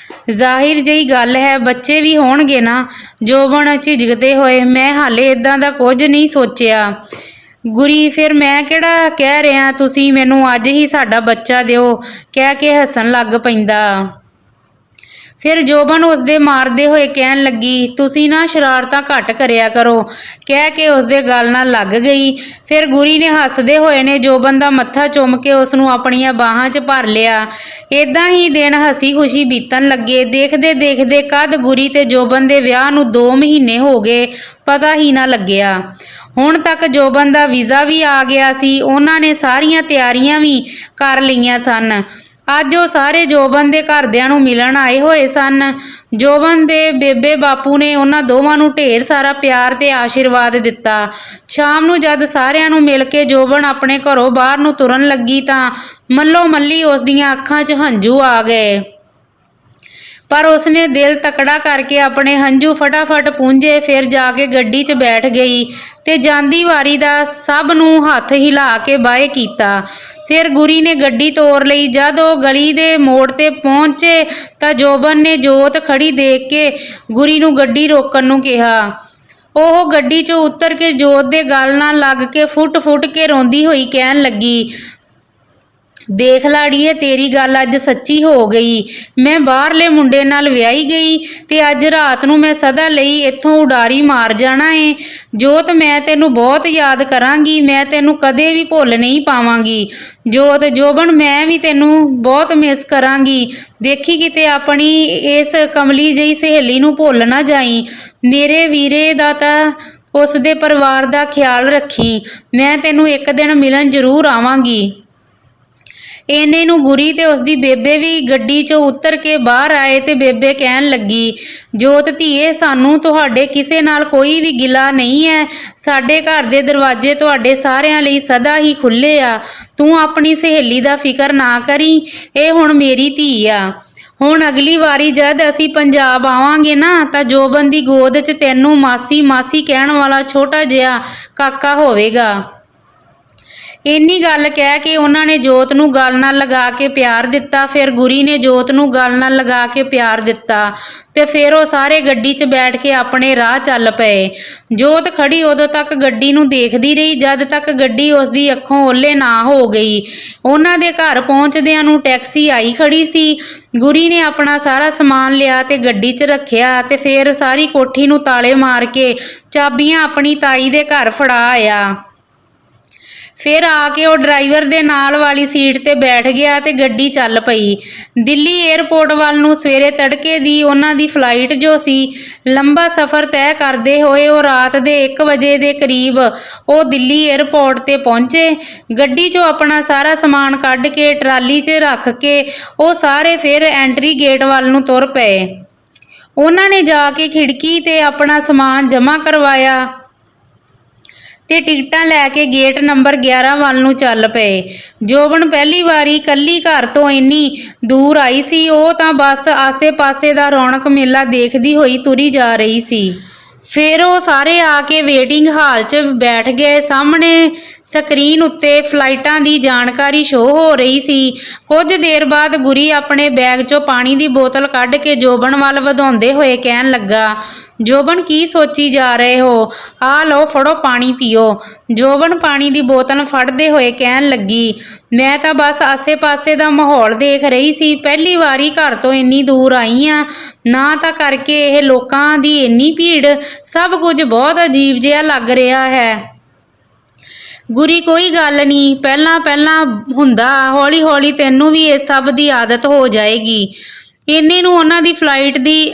ਜ਼ਾਹਿਰ ਜਿਹੀ ਗੱਲ ਹੈ ਬੱਚੇ ਵੀ ਹੋਣਗੇ ਨਾ। ਜੋਬਨ ਝਿਜਕਦੇ ਹੋਏ, ਮੈਂ ਹਾਲੇ ਇਦਾਂ ਦਾ ਕੁਝ ਨਹੀਂ ਸੋਚਿਆ। ਗੁਰੀ, ਫਿਰ ਮੈਂ ਕਿਹੜਾ ਕਹਿ ਰਿਹਾ ਤੁਸੀਂ ਮੈਨੂੰ ਅੱਜ ਹੀ ਸਾਡਾ ਬੱਚਾ ਦਿਓ, ਕਹਿ ਕੇ ਹੱਸਣ ਲੱਗ ਪੈਂਦਾ। ਫਿਰ ਜੋਬਨ ਉਸਦੇ ਮਾਰਦੇ ਹੋਏ ਕਹਿਣ ਲੱਗੀ, ਤੁਸੀਂ ਨਾ ਸ਼ਰਾਰਤਾਂ ਘੱਟ ਕਰਿਆ ਕਰੋ, ਕਹਿ ਕੇ ਉਸਦੇ ਗਲ ਨਾਲ ਲੱਗ ਗਈ। ਫਿਰ ਗੁਰੀ ਨੇ ਹੱਸਦੇ ਹੋਏ ਨੇ ਜੋਬਨ ਦਾ ਮੱਥਾ ਚੁੰਮ ਕੇ ਉਸਨੂੰ ਆਪਣੀਆਂ ਬਾਹਾਂ 'ਚ ਭਰ ਲਿਆ। ਏਦਾਂ ਹੀ ਦਿਨ ਹੱਸੀ ਖੁਸ਼ੀ ਬੀਤਣ ਲੱਗੇ। ਦੇਖਦੇ ਦੇਖਦੇ ਕਦ ਗੁਰੀ ਤੇ ਜੋਬਨ ਦੇ ਵਿਆਹ ਨੂੰ 2 ਮਹੀਨੇ ਹੋ ਗਏ, ਪਤਾ ਹੀ ਨਾ ਲੱਗਿਆ। ਹੁਣ ਤੱਕ ਜੋਬਨ ਦਾ ਵੀਜ਼ਾ ਵੀ ਆ ਗਿਆ ਸੀ। ਉਹਨਾਂ ਨੇ ਸਾਰੀਆਂ ਤਿਆਰੀਆਂ ਵੀ ਕਰ ਲਈਆਂ ਸਨ। ਅੱਜ ਉਹ ਸਾਰੇ ਜੋਬਨ ਦੇ ਘਰਦਿਆਂ ਨੂੰ ਮਿਲਣ ਆਏ ਹੋਏ ਸਨ। ਜੋਬਨ ਦੇ ਬੇਬੇ ਬਾਪੂ ਨੇ ਉਹਨਾਂ ਦੋਵਾਂ ਨੂੰ ਢੇਰ ਸਾਰਾ ਪਿਆਰ ਤੇ ਆਸ਼ੀਰਵਾਦ ਦਿੱਤਾ। ਸ਼ਾਮ ਨੂੰ ਜਦ ਸਾਰਿਆਂ ਨੂੰ ਮਿਲ ਕੇ ਜੋਬਨ ਆਪਣੇ ਘਰੋਂ ਬਾਹਰ ਨੂੰ ਤੁਰਨ ਲੱਗੀ ਤਾਂ ਮੱਲੋ ਮੱਲੀ ਉਸ ਦੀਆਂ ਅੱਖਾਂ 'ਚ ਹੰਝੂ ਆ ਗਏ। ਪਰ ਉਸਨੇ ਦਿਲ ਤਕੜਾ ਕਰਕੇ ਆਪਣੇ ਹੰਝੂ ਫਟਾਫਟ ਪੂੰਝੇ। ਫਿਰ ਜਾ ਕੇ ਗੱਡੀ 'ਚ ਬੈਠ ਗਈ ਤੇ ਜਾਂਦੀ ਵਾਰੀ ਦਾ ਸਭ ਨੂੰ ਹੱਥ ਹਿਲਾ ਕੇ ਬਾਏ ਕੀਤਾ। ਫਿਰ ਗੁਰੀ ਨੇ ਗੱਡੀ ਤੋਰ ਲਈ। ਜਦ ਉਹ ਗਲੀ ਦੇ ਮੋੜ ਤੇ ਪਹੁੰਚੇ ਤਾਂ ਜੋਬਨ ਨੇ ਜੋਤ ਖੜੀ ਦੇਖ ਕੇ ਗੁਰੀ ਨੂੰ ਗੱਡੀ ਰੋਕਣ ਨੂੰ ਕਿਹਾ। ਉਹ ਗੱਡੀ 'ਚੋਂ ਉਤਰ ਕੇ ਜੋਤ ਦੇ ਗਲ ਨਾਲ ਲੱਗ ਕੇ ਫੁੱਟ ਫੁੱਟ ਕੇ ਰੋਂਦੀ ਹੋਈ ਕਹਿਣ ਲੱਗੀ, ਦੇਖ ਲਾੜੀਏ, ਤੇਰੀ ਗੱਲ ਅੱਜ ਸੱਚੀ ਹੋ ਗਈ। ਮੈਂ ਬਾਹਰਲੇ ਮੁੰਡੇ ਨਾਲ ਵਿਆਹੀ ਗਈ ਤੇ ਅੱਜ ਰਾਤ ਨੂੰ ਮੈਂ ਸਦਾ ਲਈ ਇੱਥੋਂ ਉਡਾਰੀ ਮਾਰ ਜਾਣਾ ਏ। ਜੋਤ, ਮੈਂ ਤੈਨੂੰ ਬਹੁਤ ਯਾਦ ਕਰਾਂਗੀ, ਮੈਂ ਤੈਨੂੰ ਕਦੇ ਵੀ ਭੁੱਲ ਨਹੀਂ ਪਾਵਾਂਗੀ। ਜੋਤ, ਜੋਬਨ, ਮੈਂ ਵੀ ਤੈਨੂੰ ਬਹੁਤ ਮਿਸ ਕਰਾਂਗੀ। ਦੇਖੀ ਕਿਤੇ ਆਪਣੀ ਇਸ ਕਮਲੀ ਜਿਹੀ ਸਹੇਲੀ ਨੂੰ ਭੁੱਲ ਨਾ ਜਾਈਂ। ਮੇਰੇ ਵੀਰੇ ਦਾ ਤਾਂ ਉਸ ਦੇ ਪਰਿਵਾਰ ਦਾ ਖਿਆਲ ਰੱਖੀ। ਮੈਂ ਤੈਨੂੰ ਇੱਕ ਦਿਨ ਮਿਲਣ ਜ਼ਰੂਰ ਆਵਾਂਗੀ। ਇੰਨੇ ਨੂੰ ਗੁਰੀ ਤੇ ਉਸਦੀ ਬੇਬੇ ਵੀ ਗੱਡੀ 'ਚੋਂ ਉਤਰ ਕੇ ਬਾਹਰ ਆਏ ਤੇ ਬੇਬੇ ਕਹਿਣ ਲੱਗੀ, ਜੋਤ ਧੀਏ, ਸਾਨੂੰ ਤੁਹਾਡੇ ਕਿਸੇ ਨਾਲ ਕੋਈ ਵੀ ਗਿਲਾ ਨਹੀਂ ਹੈ। ਸਾਡੇ ਘਰ ਦੇ ਦਰਵਾਜ਼ੇ ਤੁਹਾਡੇ ਸਾਰਿਆਂ ਲਈ ਸਦਾ ਹੀ ਖੁੱਲ੍ਹੇ ਆ। ਤੂੰ ਆਪਣੀ ਸਹੇਲੀ ਦਾ ਫਿਕਰ ਨਾ ਕਰੀਂ, ਇਹ ਹੁਣ ਮੇਰੀ ਧੀ ਆ। ਹੁਣ ਅਗਲੀ ਵਾਰੀ ਜਦ ਅਸੀਂ ਪੰਜਾਬ ਆਵਾਂਗੇ ਨਾ ਤਾਂ ਜੋਬਨ ਦੀ ਗੋਦ 'ਚ ਤੈਨੂੰ ਮਾਸੀ ਮਾਸੀ ਕਹਿਣ ਵਾਲਾ ਛੋਟਾ ਜਿਹਾ ਕਾਕਾ ਹੋਵੇਗਾ। ਇੰਨੀ ਗੱਲ ਕਹਿ ਕੇ ਉਹਨਾਂ ਨੇ ਜੋਤ ਨੂੰ ਗਲ ਨਾਲ ਲਗਾ ਕੇ ਪਿਆਰ ਦਿੱਤਾ। ਫਿਰ ਗੁਰੀ ਨੇ ਜੋਤ ਨੂੰ ਗਲ ਨਾਲ ਲਗਾ ਕੇ ਪਿਆਰ ਦਿੱਤਾ ਤੇ ਫਿਰ ਉਹ ਸਾਰੇ ਗੱਡੀ 'ਚ ਬੈਠ ਕੇ ਆਪਣੇ ਰਾਹ ਚੱਲ ਪਏ। ਜੋਤ ਖੜੀ ਉਦੋਂ ਤੱਕ ਗੱਡੀ ਨੂੰ ਦੇਖਦੀ ਰਹੀ ਜਦ ਤੱਕ ਗੱਡੀ ਉਸਦੀ ਅੱਖੋਂ ਓਹਲੇ ਨਾ ਹੋ ਗਈ। ਉਹਨਾਂ ਦੇ ਘਰ ਪਹੁੰਚਦਿਆਂ ਨੂੰ ਟੈਕਸੀ ਆਈ ਖੜੀ ਸੀ। ਗੁਰੀ ਨੇ ਆਪਣਾ ਸਾਰਾ ਸਮਾਨ ਲਿਆ ਤੇ ਗੱਡੀ 'ਚ ਰੱਖਿਆ ਤੇ ਫਿਰ ਸਾਰੀ ਕੋਠੀ ਨੂੰ ਤਾਲੇ ਮਾਰ ਕੇ ਚਾਬੀਆਂ ਆਪਣੀ ਤਾਈ ਦੇ ਘਰ ਫੜਾ ਆਇਆ। ਫਿਰ ਆ ਕੇ ਉਹ ਡਰਾਈਵਰ ਦੇ ਨਾਲ ਵਾਲੀ ਸੀਟ ਤੇ ਬੈਠ ਗਿਆ ਤੇ ਗੱਡੀ ਚੱਲ ਪਈ ਦਿੱਲੀ ਏਅਰਪੋਰਟ ਵੱਲ ਨੂੰ। ਸਵੇਰੇ ਤੜਕੇ ਦੀ ਉਹਨਾਂ ਦੀ ਫਲਾਈਟ ਜੋ ਸੀ। ਲੰਬਾ ਸਫ਼ਰ ਤੈਅ ਕਰਦੇ ਹੋਏ ਉਹ ਰਾਤ ਦੇ 1 ਵਜੇ ਦੇ ਕਰੀਬ ਉਹ ਦਿੱਲੀ ਏਅਰਪੋਰਟ ਤੇ ਪਹੁੰਚੇ। ਗੱਡੀ 'ਚੋਂ ਆਪਣਾ ਸਾਰਾ ਸਮਾਨ ਕੱਢ ਕੇ ਟਰਾਲੀ 'ਚ ਰੱਖ ਕੇ ਉਹ ਸਾਰੇ ਫਿਰ ਐਂਟਰੀ ਗੇਟ ਵੱਲ ਨੂੰ ਤੁਰ ਪਏ। ਉਹਨਾਂ ਨੇ ਜਾ ਕੇ ਖਿੜਕੀ ਤੇ ਆਪਣਾ ਸਮਾਨ ਜਮ੍ਹਾਂ ਕਰਵਾਇਆ ਤੇ ਟਿਕਟਾਂ ਲੈ ਕੇ ਗੇਟ ਨੰਬਰ 11 ਵੱਲ ਨੂੰ ਚੱਲ ਪਏ। ਜੋਬਨ ਪਹਿਲੀ ਵਾਰੀ ਇਕੱਲੀ ਘਰ ਤੋਂ ਇੰਨੀ ਦੂਰ ਆਈ ਸੀ। ਉਹ ਤਾਂ ਬਸ ਆਸੇ-ਪਾਸੇ ਦਾ ਰੌਣਕ ਮੇਲਾ ਦੇਖਦੀ ਹੋਈ ਤੁਰੀ ਜਾ ਰਹੀ ਸੀ। ਫਿਰ ਉਹ ਸਾਰੇ ਆ ਕੇ ਵੇਟਿੰਗ ਹਾਲ 'ਚ ਬੈਠ ਗਏ। ਸਾਹਮਣੇ ਸਕਰੀਨ ਉੱਤੇ ਫਲਾਈਟਾਂ ਦੀ ਜਾਣਕਾਰੀ ਸ਼ੋਅ ਹੋ ਰਹੀ ਸੀ। ਕੁਝ ਦੇਰ ਬਾਅਦ ਗੁਰੀ ਆਪਣੇ ਬੈਗ 'ਚੋਂ ਪਾਣੀ ਦੀ ਬੋਤਲ ਕੱਢ ਕੇ ਜੋਬਨ ਵੱਲ ਵਧਾਉਂਦੇ ਹੋਏ ਕਹਿਣ ਲੱਗਾ, ਜੋਬਨ, ਕੀ ਸੋਚੀ ਜਾ ਰਹੇ ਹੋ? ਆਹ ਲਓ, ਫੜੋ, ਪਾਣੀ ਪੀਓ। ਜੋਬਨ ਪਾਣੀ ਦੀ ਬੋਤਲ ਫੜਦੇ ਹੋਏ ਕਹਿਣ ਲੱਗੀ, ਮੈਂ ਤਾਂ ਬਸ ਆਸੇ-ਪਾਸੇ ਦਾ ਮਾਹੌਲ ਦੇਖ ਰਹੀ ਸੀ। ਪਹਿਲੀ ਵਾਰੀ ਘਰ ਤੋਂ ਇੰਨੀ ਦੂਰ ਆਈ ਆ। ਨਾ ਤਾਂ ਕਰਕੇ ਇਹ ਲੋਕਾਂ ਦੀ ਇੰਨੀ ਭੀੜ, ਸਭ ਕੁਝ ਬਹੁਤ ਅਜੀਬ ਜਿਹਾ ਲੱਗ ਰਿਹਾ ਹੈ। ਗੁਰੀ, ਕੋਈ ਗੱਲ ਨਹੀਂ, ਪਹਿਲਾਂ ਪਹਿਲਾਂ ਹੁੰਦਾ, ਹੌਲੀ ਹੌਲੀ ਤੈਨੂੰ ਵੀ ਇਸ ਸਭ ਦੀ ਆਦਤ ਹੋ ਜਾਏਗੀ। ਇੰਨੇ ਨੂੰ ਉਹਨਾਂ ਦੀ ਫਲਾਈਟ ਦੀ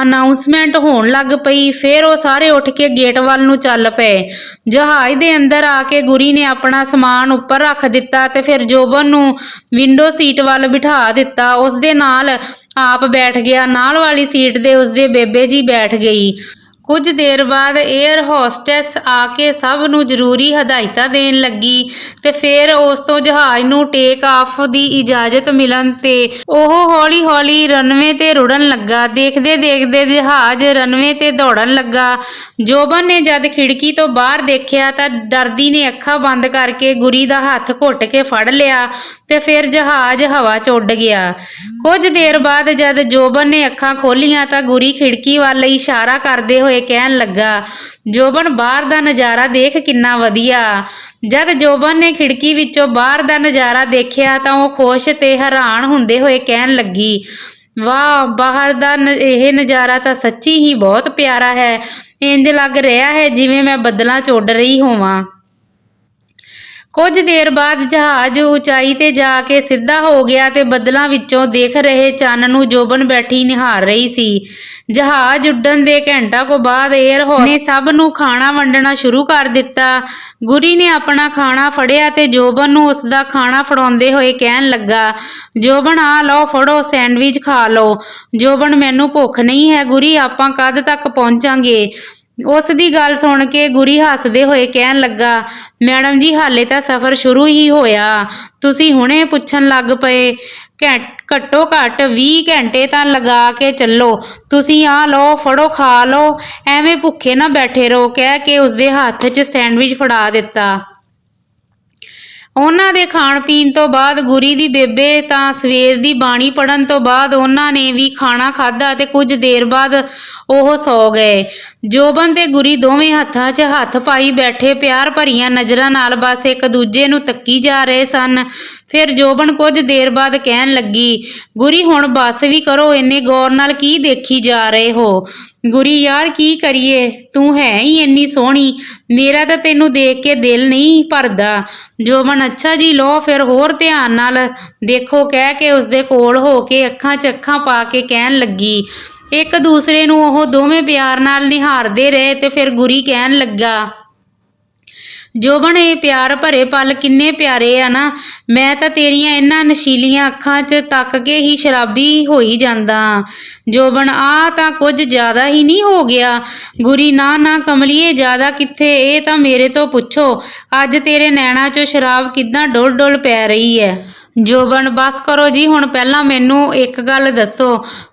ਅਨਾਉਂਸਮੈਂਟ ਹੋਣ ਲੱਗ ਪਈ। ਫਿਰ ਉਹ ਸਾਰੇ ਉੱਠ ਕੇ ਗੇਟ ਵੱਲ ਨੂੰ ਚੱਲ ਪਏ। ਜਹਾਜ਼ ਦੇ ਅੰਦਰ ਆ ਕੇ ਗੁਰੀ ਨੇ ਆਪਣਾ ਸਮਾਨ ਉੱਪਰ ਰੱਖ ਦਿੱਤਾ ਤੇ ਫਿਰ ਜੋਬਨ ਨੂੰ ਵਿੰਡੋ ਸੀਟ ਵੱਲ ਬਿਠਾ ਦਿੱਤਾ। ਉਸ ਦੇ ਨਾਲ ਆਪ ਬੈਠ ਗਿਆ। ਨਾਲ ਵਾਲੀ ਸੀਟ ਤੇ ਉਸਦੇ ਬੇਬੇ ਜੀ ਬੈਠ ਗਈ। ਕੁਝ ਦੇਰ ਬਾਅਦ 에ਅਰ ਹੋਸਟੈਸ ਆ ਕੇ ਸਭ ਨੂੰ ਜ਼ਰੂਰੀ ਹਦਾਇਤਾਂ ਦੇਣ ਲੱਗੀ ਤੇ ਫਿਰ ਉਸ ਤੋਂ ਜਹਾਜ਼ ਨੂੰ ਟੇਕ ਆਫ ਦੀ ਇਜਾਜ਼ਤ ਮਿਲਣ ਤੇ ਉਹ ਹੌਲੀ-ਹੌਲੀ ਰਨਵੇ ਤੇ ਰੁੜਨ ਲੱਗਾ। ਦੇਖਦੇ-ਦੇਖਦੇ ਜਹਾਜ਼ ਰਨਵੇ ਤੇ ਦੌੜਨ ਲੱਗਾ। ਜੋਬਨ ਨੇ ਜਦ ਖਿੜਕੀ ਤੋਂ ਬਾਹਰ ਦੇਖਿਆ ਤਾਂ ਡਰਦੀ ਨੇ ਅੱਖਾਂ ਬੰਦ ਕਰਕੇ ਗੁਰੀ ਦਾ ਹੱਥ ਘੁੱਟ ਕੇ ਫੜ ਲਿਆ ਤੇ ਫਿਰ ਜਹਾਜ਼ ਹਵਾ 'ਚ ਉੱਡ ਗਿਆ। ਕੁਝ ਦੇਰ ਬਾਅਦ ਜਦ ਜੋਬਨ ਨੇ ਅੱਖਾਂ ਖੋਲ੍ਹੀਆਂ ਤਾਂ ਗੁਰੀ ਖਿੜਕੀ ਵੱਲ ਇਸ਼ਾਰਾ ਕਰਦੇ ਹੋਏ ਕਹਿਣ ਲੱਗਾ, ਜੋਬਨ ਬਾਹਰ ਦਾ ਨਜ਼ਾਰਾ ਦੇਖ ਕਿੰਨਾ ਵਧੀਆ। ਜਦ ਜੋਬਨ ਨੇ ਖਿੜਕੀ ਵਿੱਚੋਂ ਬਾਹਰ ਦਾ ਨਜ਼ਾਰਾ ਦੇਖਿਆ ਤਾਂ ਉਹ ਖੁਸ਼ ਤੇ ਹੈਰਾਨ ਹੁੰਦੇ ਹੋਏ ਕਹਿਣ ਲੱਗੀ, ਵਾਹ, ਬਾਹਰ ਦਾ ਇਹ ਨਜ਼ਾਰਾ ਤਾਂ ਸੱਚੀ ਹੀ ਬਹੁਤ ਪਿਆਰਾ ਹੈ। ਇੰਜ ਲੱਗ ਰਿਹਾ ਹੈ ਜਿਵੇਂ ਮੈਂ ਬੱਦਲਾਂ 'ਚ ਉੱਡ ਰਹੀ ਹੋਵਾਂ। ਕੁਝ ਦੇਰ ਬਾਅਦ ਜਹਾਜ਼ ਉਚਾਈ ਤੇ ਜਾ ਕੇ ਸਿੱਧਾ ਹੋ ਗਿਆ ਤੇ ਬੱਦਲਾਂ ਵਿੱਚੋਂ ਦਿਖ ਰਹੇ ਚੰਨ ਨੂੰ ਜੋਬਨ ਬੈਠੀ ਨਿਹਾਰ ਰਹੀ ਸੀ। ਜਹਾਜ਼ ਉੱਡਣ ਦੇ ਘੰਟਾ ਕੁ ਬਾਅਦ 에ਅਰ ਹੋਸਟੈਸ ਨੇ ਸਭ ਨੂੰ ਖਾਣਾ ਵੰਡਣਾ ਸ਼ੁਰੂ ਕਰ ਦਿੱਤਾ। ਗੁਰੀ ਨੇ ਆਪਣਾ ਖਾਣਾ ਫੜਿਆ ਤੇ ਜੋਬਨ ਨੂੰ ਉਸਦਾ ਖਾਣਾ ਫੜਾਉਂਦੇ ਹੋਏ ਕਹਿਣ ਲੱਗਾ, ਜੋਬਨ ਆ ਲਓ, ਫੜੋ, ਸੈਂਡਵਿਚ ਖਾ ਲਓ। ਜੋਬਨ, ਮੈਨੂੰ ਭੁੱਖ ਨਹੀਂ ਹੈ ਗੁਰੀ, ਆਪਾਂ ਕਦ ਤੱਕ ਪਹੁੰਚਾਂਗੇ? ਉਸ ਦੀ ਗੱਲ ਸੁਣ ਕੇ ਗੁਰੀ ਹੱਸਦੇ ਹੋਏ ਕਹਿਣ ਲੱਗਾ, ਮੈਡਮ ਜੀ, ਹਾਲੇ ਤਾਂ ਸਫ਼ਰ ਸ਼ੁਰੂ ਹੀ ਹੋਇਆ, ਤੁਸੀਂ ਹੁਣੇ ਪੁੱਛਣ ਲੱਗ ਪਏ। ਘੱਟੋ ਘੱਟ 20 ਘੰਟੇ ਤਾਂ ਲਗਾ ਕੇ ਚੱਲੋ। ਤੁਸੀਂ ਆ ਲਓ, ਫੜੋ, ਖਾ ਲਓ, ਐਵੇਂ ਭੁੱਖੇ ਨਾ ਬੈਠੇ ਰਹੋ, ਕਹਿ ਕੇ ਉਸਦੇ ਹੱਥ 'ਚ ਸੈਂਡਵਿਚ ਫੜਾ ਦਿੱਤਾ। ਉਹਨਾਂ ਦੇ ਖਾਣ ਪੀਣ ਤੋਂ ਬਾਅਦ ਗੁਰੀ ਦੀ ਬੇਬੇ ਤਾਂ ਸਵੇਰ ਦੀ ਬਾਣੀ ਪੜ੍ਹਨ ਤੋਂ ਬਾਅਦ ਉਹਨਾਂ ਨੇ ਵੀ ਖਾਣਾ ਖਾਧਾ ਤੇ ਕੁਝ ਦੇਰ ਬਾਅਦ ਉਹ ਸੌ ਗਏ। ਜੋਬਨ ਤੇ ਗੁਰੀ ਦੋਵੇਂ ਹੱਥਾਂ 'ਚ ਹੱਥ ਪਾਈ ਬੈਠੇ ਪਿਆਰ ਭਰੀਆਂ ਨਜ਼ਰਾਂ ਨਾਲ ਬਸ ਇੱਕ ਦੂਜੇ ਨੂੰ ਤੱਕੀ ਜਾ ਰਹੇ ਸਨ। ਫਿਰ ਜੋਬਨ ਕੁਝ ਦੇਰ ਬਾਅਦ ਕਹਿਣ ਲੱਗੀ, ਗੁਰੀ, ਹੁਣ ਬੱਸ ਵੀ ਕਰੋ, ਇੰਨੇ ਗੌਰ ਨਾਲ ਕੀ ਦੇਖੀ ਜਾ ਰਹੇ ਹੋ? ਗੁਰੀ, ਯਾਰ ਕੀ ਕਰੀਏ, ਤੂੰ ਹੈ ਹੀ ਇੰਨੀ ਸੋਹਣੀ, ਮੇਰਾ ਤਾਂ ਤੈਨੂੰ ਦੇਖ ਕੇ ਦਿਲ ਨਹੀਂ ਭਰਦਾ। ਜੋਬਨ, ਅੱਛਾ ਜੀ, ਲਓ ਫਿਰ ਹੋਰ ਧਿਆਨ ਨਾਲ ਦੇਖੋ, ਕਹਿ ਕੇ ਉਸਦੇ ਕੋਲ ਹੋ ਕੇ ਅੱਖਾਂ 'ਚ ਅੱਖਾਂ ਪਾ ਕੇ ਕਹਿਣ ਲੱਗੀ। ਇੱਕ ਦੂਸਰੇ ਨੂੰ ਉਹ ਦੋਵੇਂ ਪਿਆਰ ਨਾਲ ਨਿਹਾਰਦੇ ਰਹੇ ਤੇ ਫਿਰ ਗੁਰੀ ਕਹਿਣ ਲੱਗਾ, ਜੋਬਨ, ਇਹ ਪਿਆਰ ਭਰੇ ਪਲ ਕਿੰਨੇ ਪਿਆਰੇ ਆ ਨਾ। ਮੈਂ ਤਾਂ ਤੇਰੀਆਂ ਇਹਨਾਂ ਨਸ਼ੀਲੀਆਂ ਅੱਖਾਂ 'ਚ ਤੱਕ ਕੇ ਹੀ ਸ਼ਰਾਬੀ ਹੋਈ ਜਾਂਦਾ। ਜੋਬਨ, ਆ ਤਾਂ ਕੁਝ ਜ਼ਿਆਦਾ ਹੀ ਨਹੀਂ ਹੋ ਗਿਆ? ਗੁਰੀ, ਨਾ ਨਾ ਕਮਲੀਏ, ਜ਼ਿਆਦਾ ਕਿੱਥੇ, ਇਹ ਤਾਂ ਮੇਰੇ ਤੋਂ ਪੁੱਛੋ, ਅੱਜ ਤੇਰੇ ਨੈਣਾਂ 'ਚੋਂ ਸ਼ਰਾਬ ਕਿੱਦਾਂ ਡੁੱਲ ਡੁੱਲ ਪੈ ਰਹੀ ਹੈ। ਜੋਬਨ, ਬਸ ਕਰੋ ਜੀ, ਹੁਣ ਪਹਿਲਾਂ ਮੈਨੂੰ ਇੱਕ ਗੱਲ ਦੱਸੋ।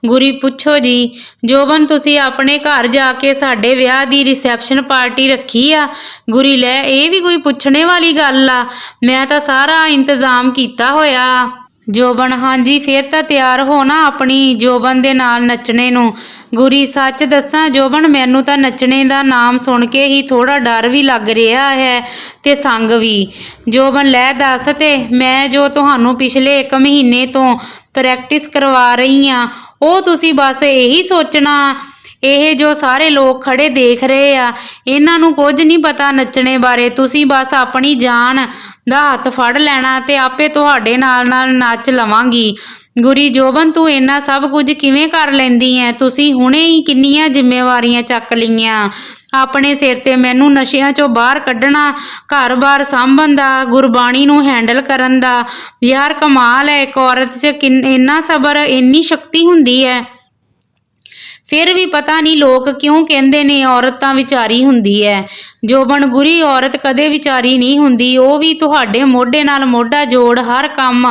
ਗੁਰੀ, ਪੁੱਛੋ ਜੀ। ਜੋਬਨ, ਤੁਸੀਂ ਆਪਣੇ ਘਰ ਜਾ ਕੇ ਸਾਡੇ ਵਿਆਹ ਦੀ ਰਿਸੈਪਸ਼ਨ ਪਾਰਟੀ ਰੱਖੀ ਆ? ਗੁਰੀ, ਲੈ, ਇਹ ਵੀ ਕੋਈ ਪੁੱਛਣੇ ਵਾਲੀ ਗੱਲ ਆ, ਮੈਂ ਤਾਂ ਸਾਰਾ ਇੰਤਜ਼ਾਮ ਕੀਤਾ ਹੋਇਆ। ਜੋਬਨ, ਹਾਂਜੀ, ਫਿਰ ਤਾਂ ਤਿਆਰ ਹੋ ਨਾ ਆਪਣੀ ਜੋਬਨ ਦੇ ਨਾਲ ਨੱਚਣੇ ਨੂੰ। ਗੁਰੀ, ਸੱਚ ਦੱਸਾਂ ਜੋਬਨ, ਮੈਨੂੰ ਤਾਂ ਨੱਚਣੇ ਦਾ ਨਾਮ ਸੁਣ ਕੇ ਹੀ ਥੋੜਾ ਡਰ ਵੀ ਲੱਗ ਰਿਹਾ ਹੈ ਤੇ ਸੰਗ ਵੀ। ਜੋਬਨ, ਲੈ ਦੱਸ ਤੇ, ਮੈਂ ਜੋ ਤੁਹਾਨੂੰ ਪਿਛਲੇ 1 ਮਹੀਨੇ ਤੋਂ ਪ੍ਰੈਕਟਿਸ ਕਰਵਾ ਰਹੀ ਹਾਂ, ਉਹ ਤੁਸੀਂ ਬਸ ਇਹੀ ਸੋਚਣਾ? ਇਹ ਜੋ ਸਾਰੇ ਲੋਕ ਖੜੇ ਦੇਖ ਰਹੇ ਆ, ਇਹਨਾਂ ਨੂੰ ਕੁਝ ਨਹੀਂ ਪਤਾ ਨੱਚਣੇ ਬਾਰੇ। ਤੁਸੀਂ ਬਸ ਆਪਣੀ ਜਾਨ ਦਾ ਹੱਥ ਫੜ ਲੈਣਾ ਤੇ ਆਪੇ ਤੁਹਾਡੇ ਨਾਲ ਨਾਲ ਨੱਚ ਲਵਾਂਗੀ। ਗੁਰੀ, ਜੋਬਨ, ਤੂੰ ਇੰਨਾ ਸਭ ਕੁਝ ਕਿਵੇਂ ਕਰ ਲੈਂਦੀ ਐ? ਤੁਸੀਂ ਹੁਣੇ ਹੀ ਕਿੰਨੀਆਂ ਜ਼ਿੰਮੇਵਾਰੀਆਂ ਚੱਕ ਲਈਆਂ ਆਪਣੇ ਸਿਰ ਤੇ, ਮੈਨੂੰ ਨਸ਼ਿਆਂ 'ਚੋਂ ਬਾਹਰ ਕੱਢਣਾ, ਘਰ-ਬਾਰ ਸਾਂਭਣ ਦਾ, ਗੁਰਬਾਣੀ ਨੂੰ ਹੈਂਡਲ ਕਰਨ ਦਾ। ਯਾਰ ਕਮਾਲ ਹੈ, ਇੱਕ ਔਰਤ 'ਚ ਇੰਨਾ ਸਬਰ, ਇੰਨੀ ਸ਼ਕਤੀ ਹੁੰਦੀ ਹੈ। ਫਿਰ ਵੀ ਪਤਾ ਨਹੀਂ ਲੋਕ ਕਿਉਂ ਕਹਿੰਦੇ ਨੇ ਔਰਤ ਤਾਂ ਵਿਚਾਰੀ ਹੁੰਦੀ ਹੈ। ਜੋਬਨ, ਗੁਰੀ, ਔਰਤ ਕਦੇ ਵਿਚਾਰੀ ਨਹੀਂ ਹੁੰਦੀ, ਉਹ ਵੀ ਤੁਹਾਡੇ ਮੋਢੇ ਨਾਲ ਮੋਢਾ ਜੋੜ ਹਰ ਕੰਮ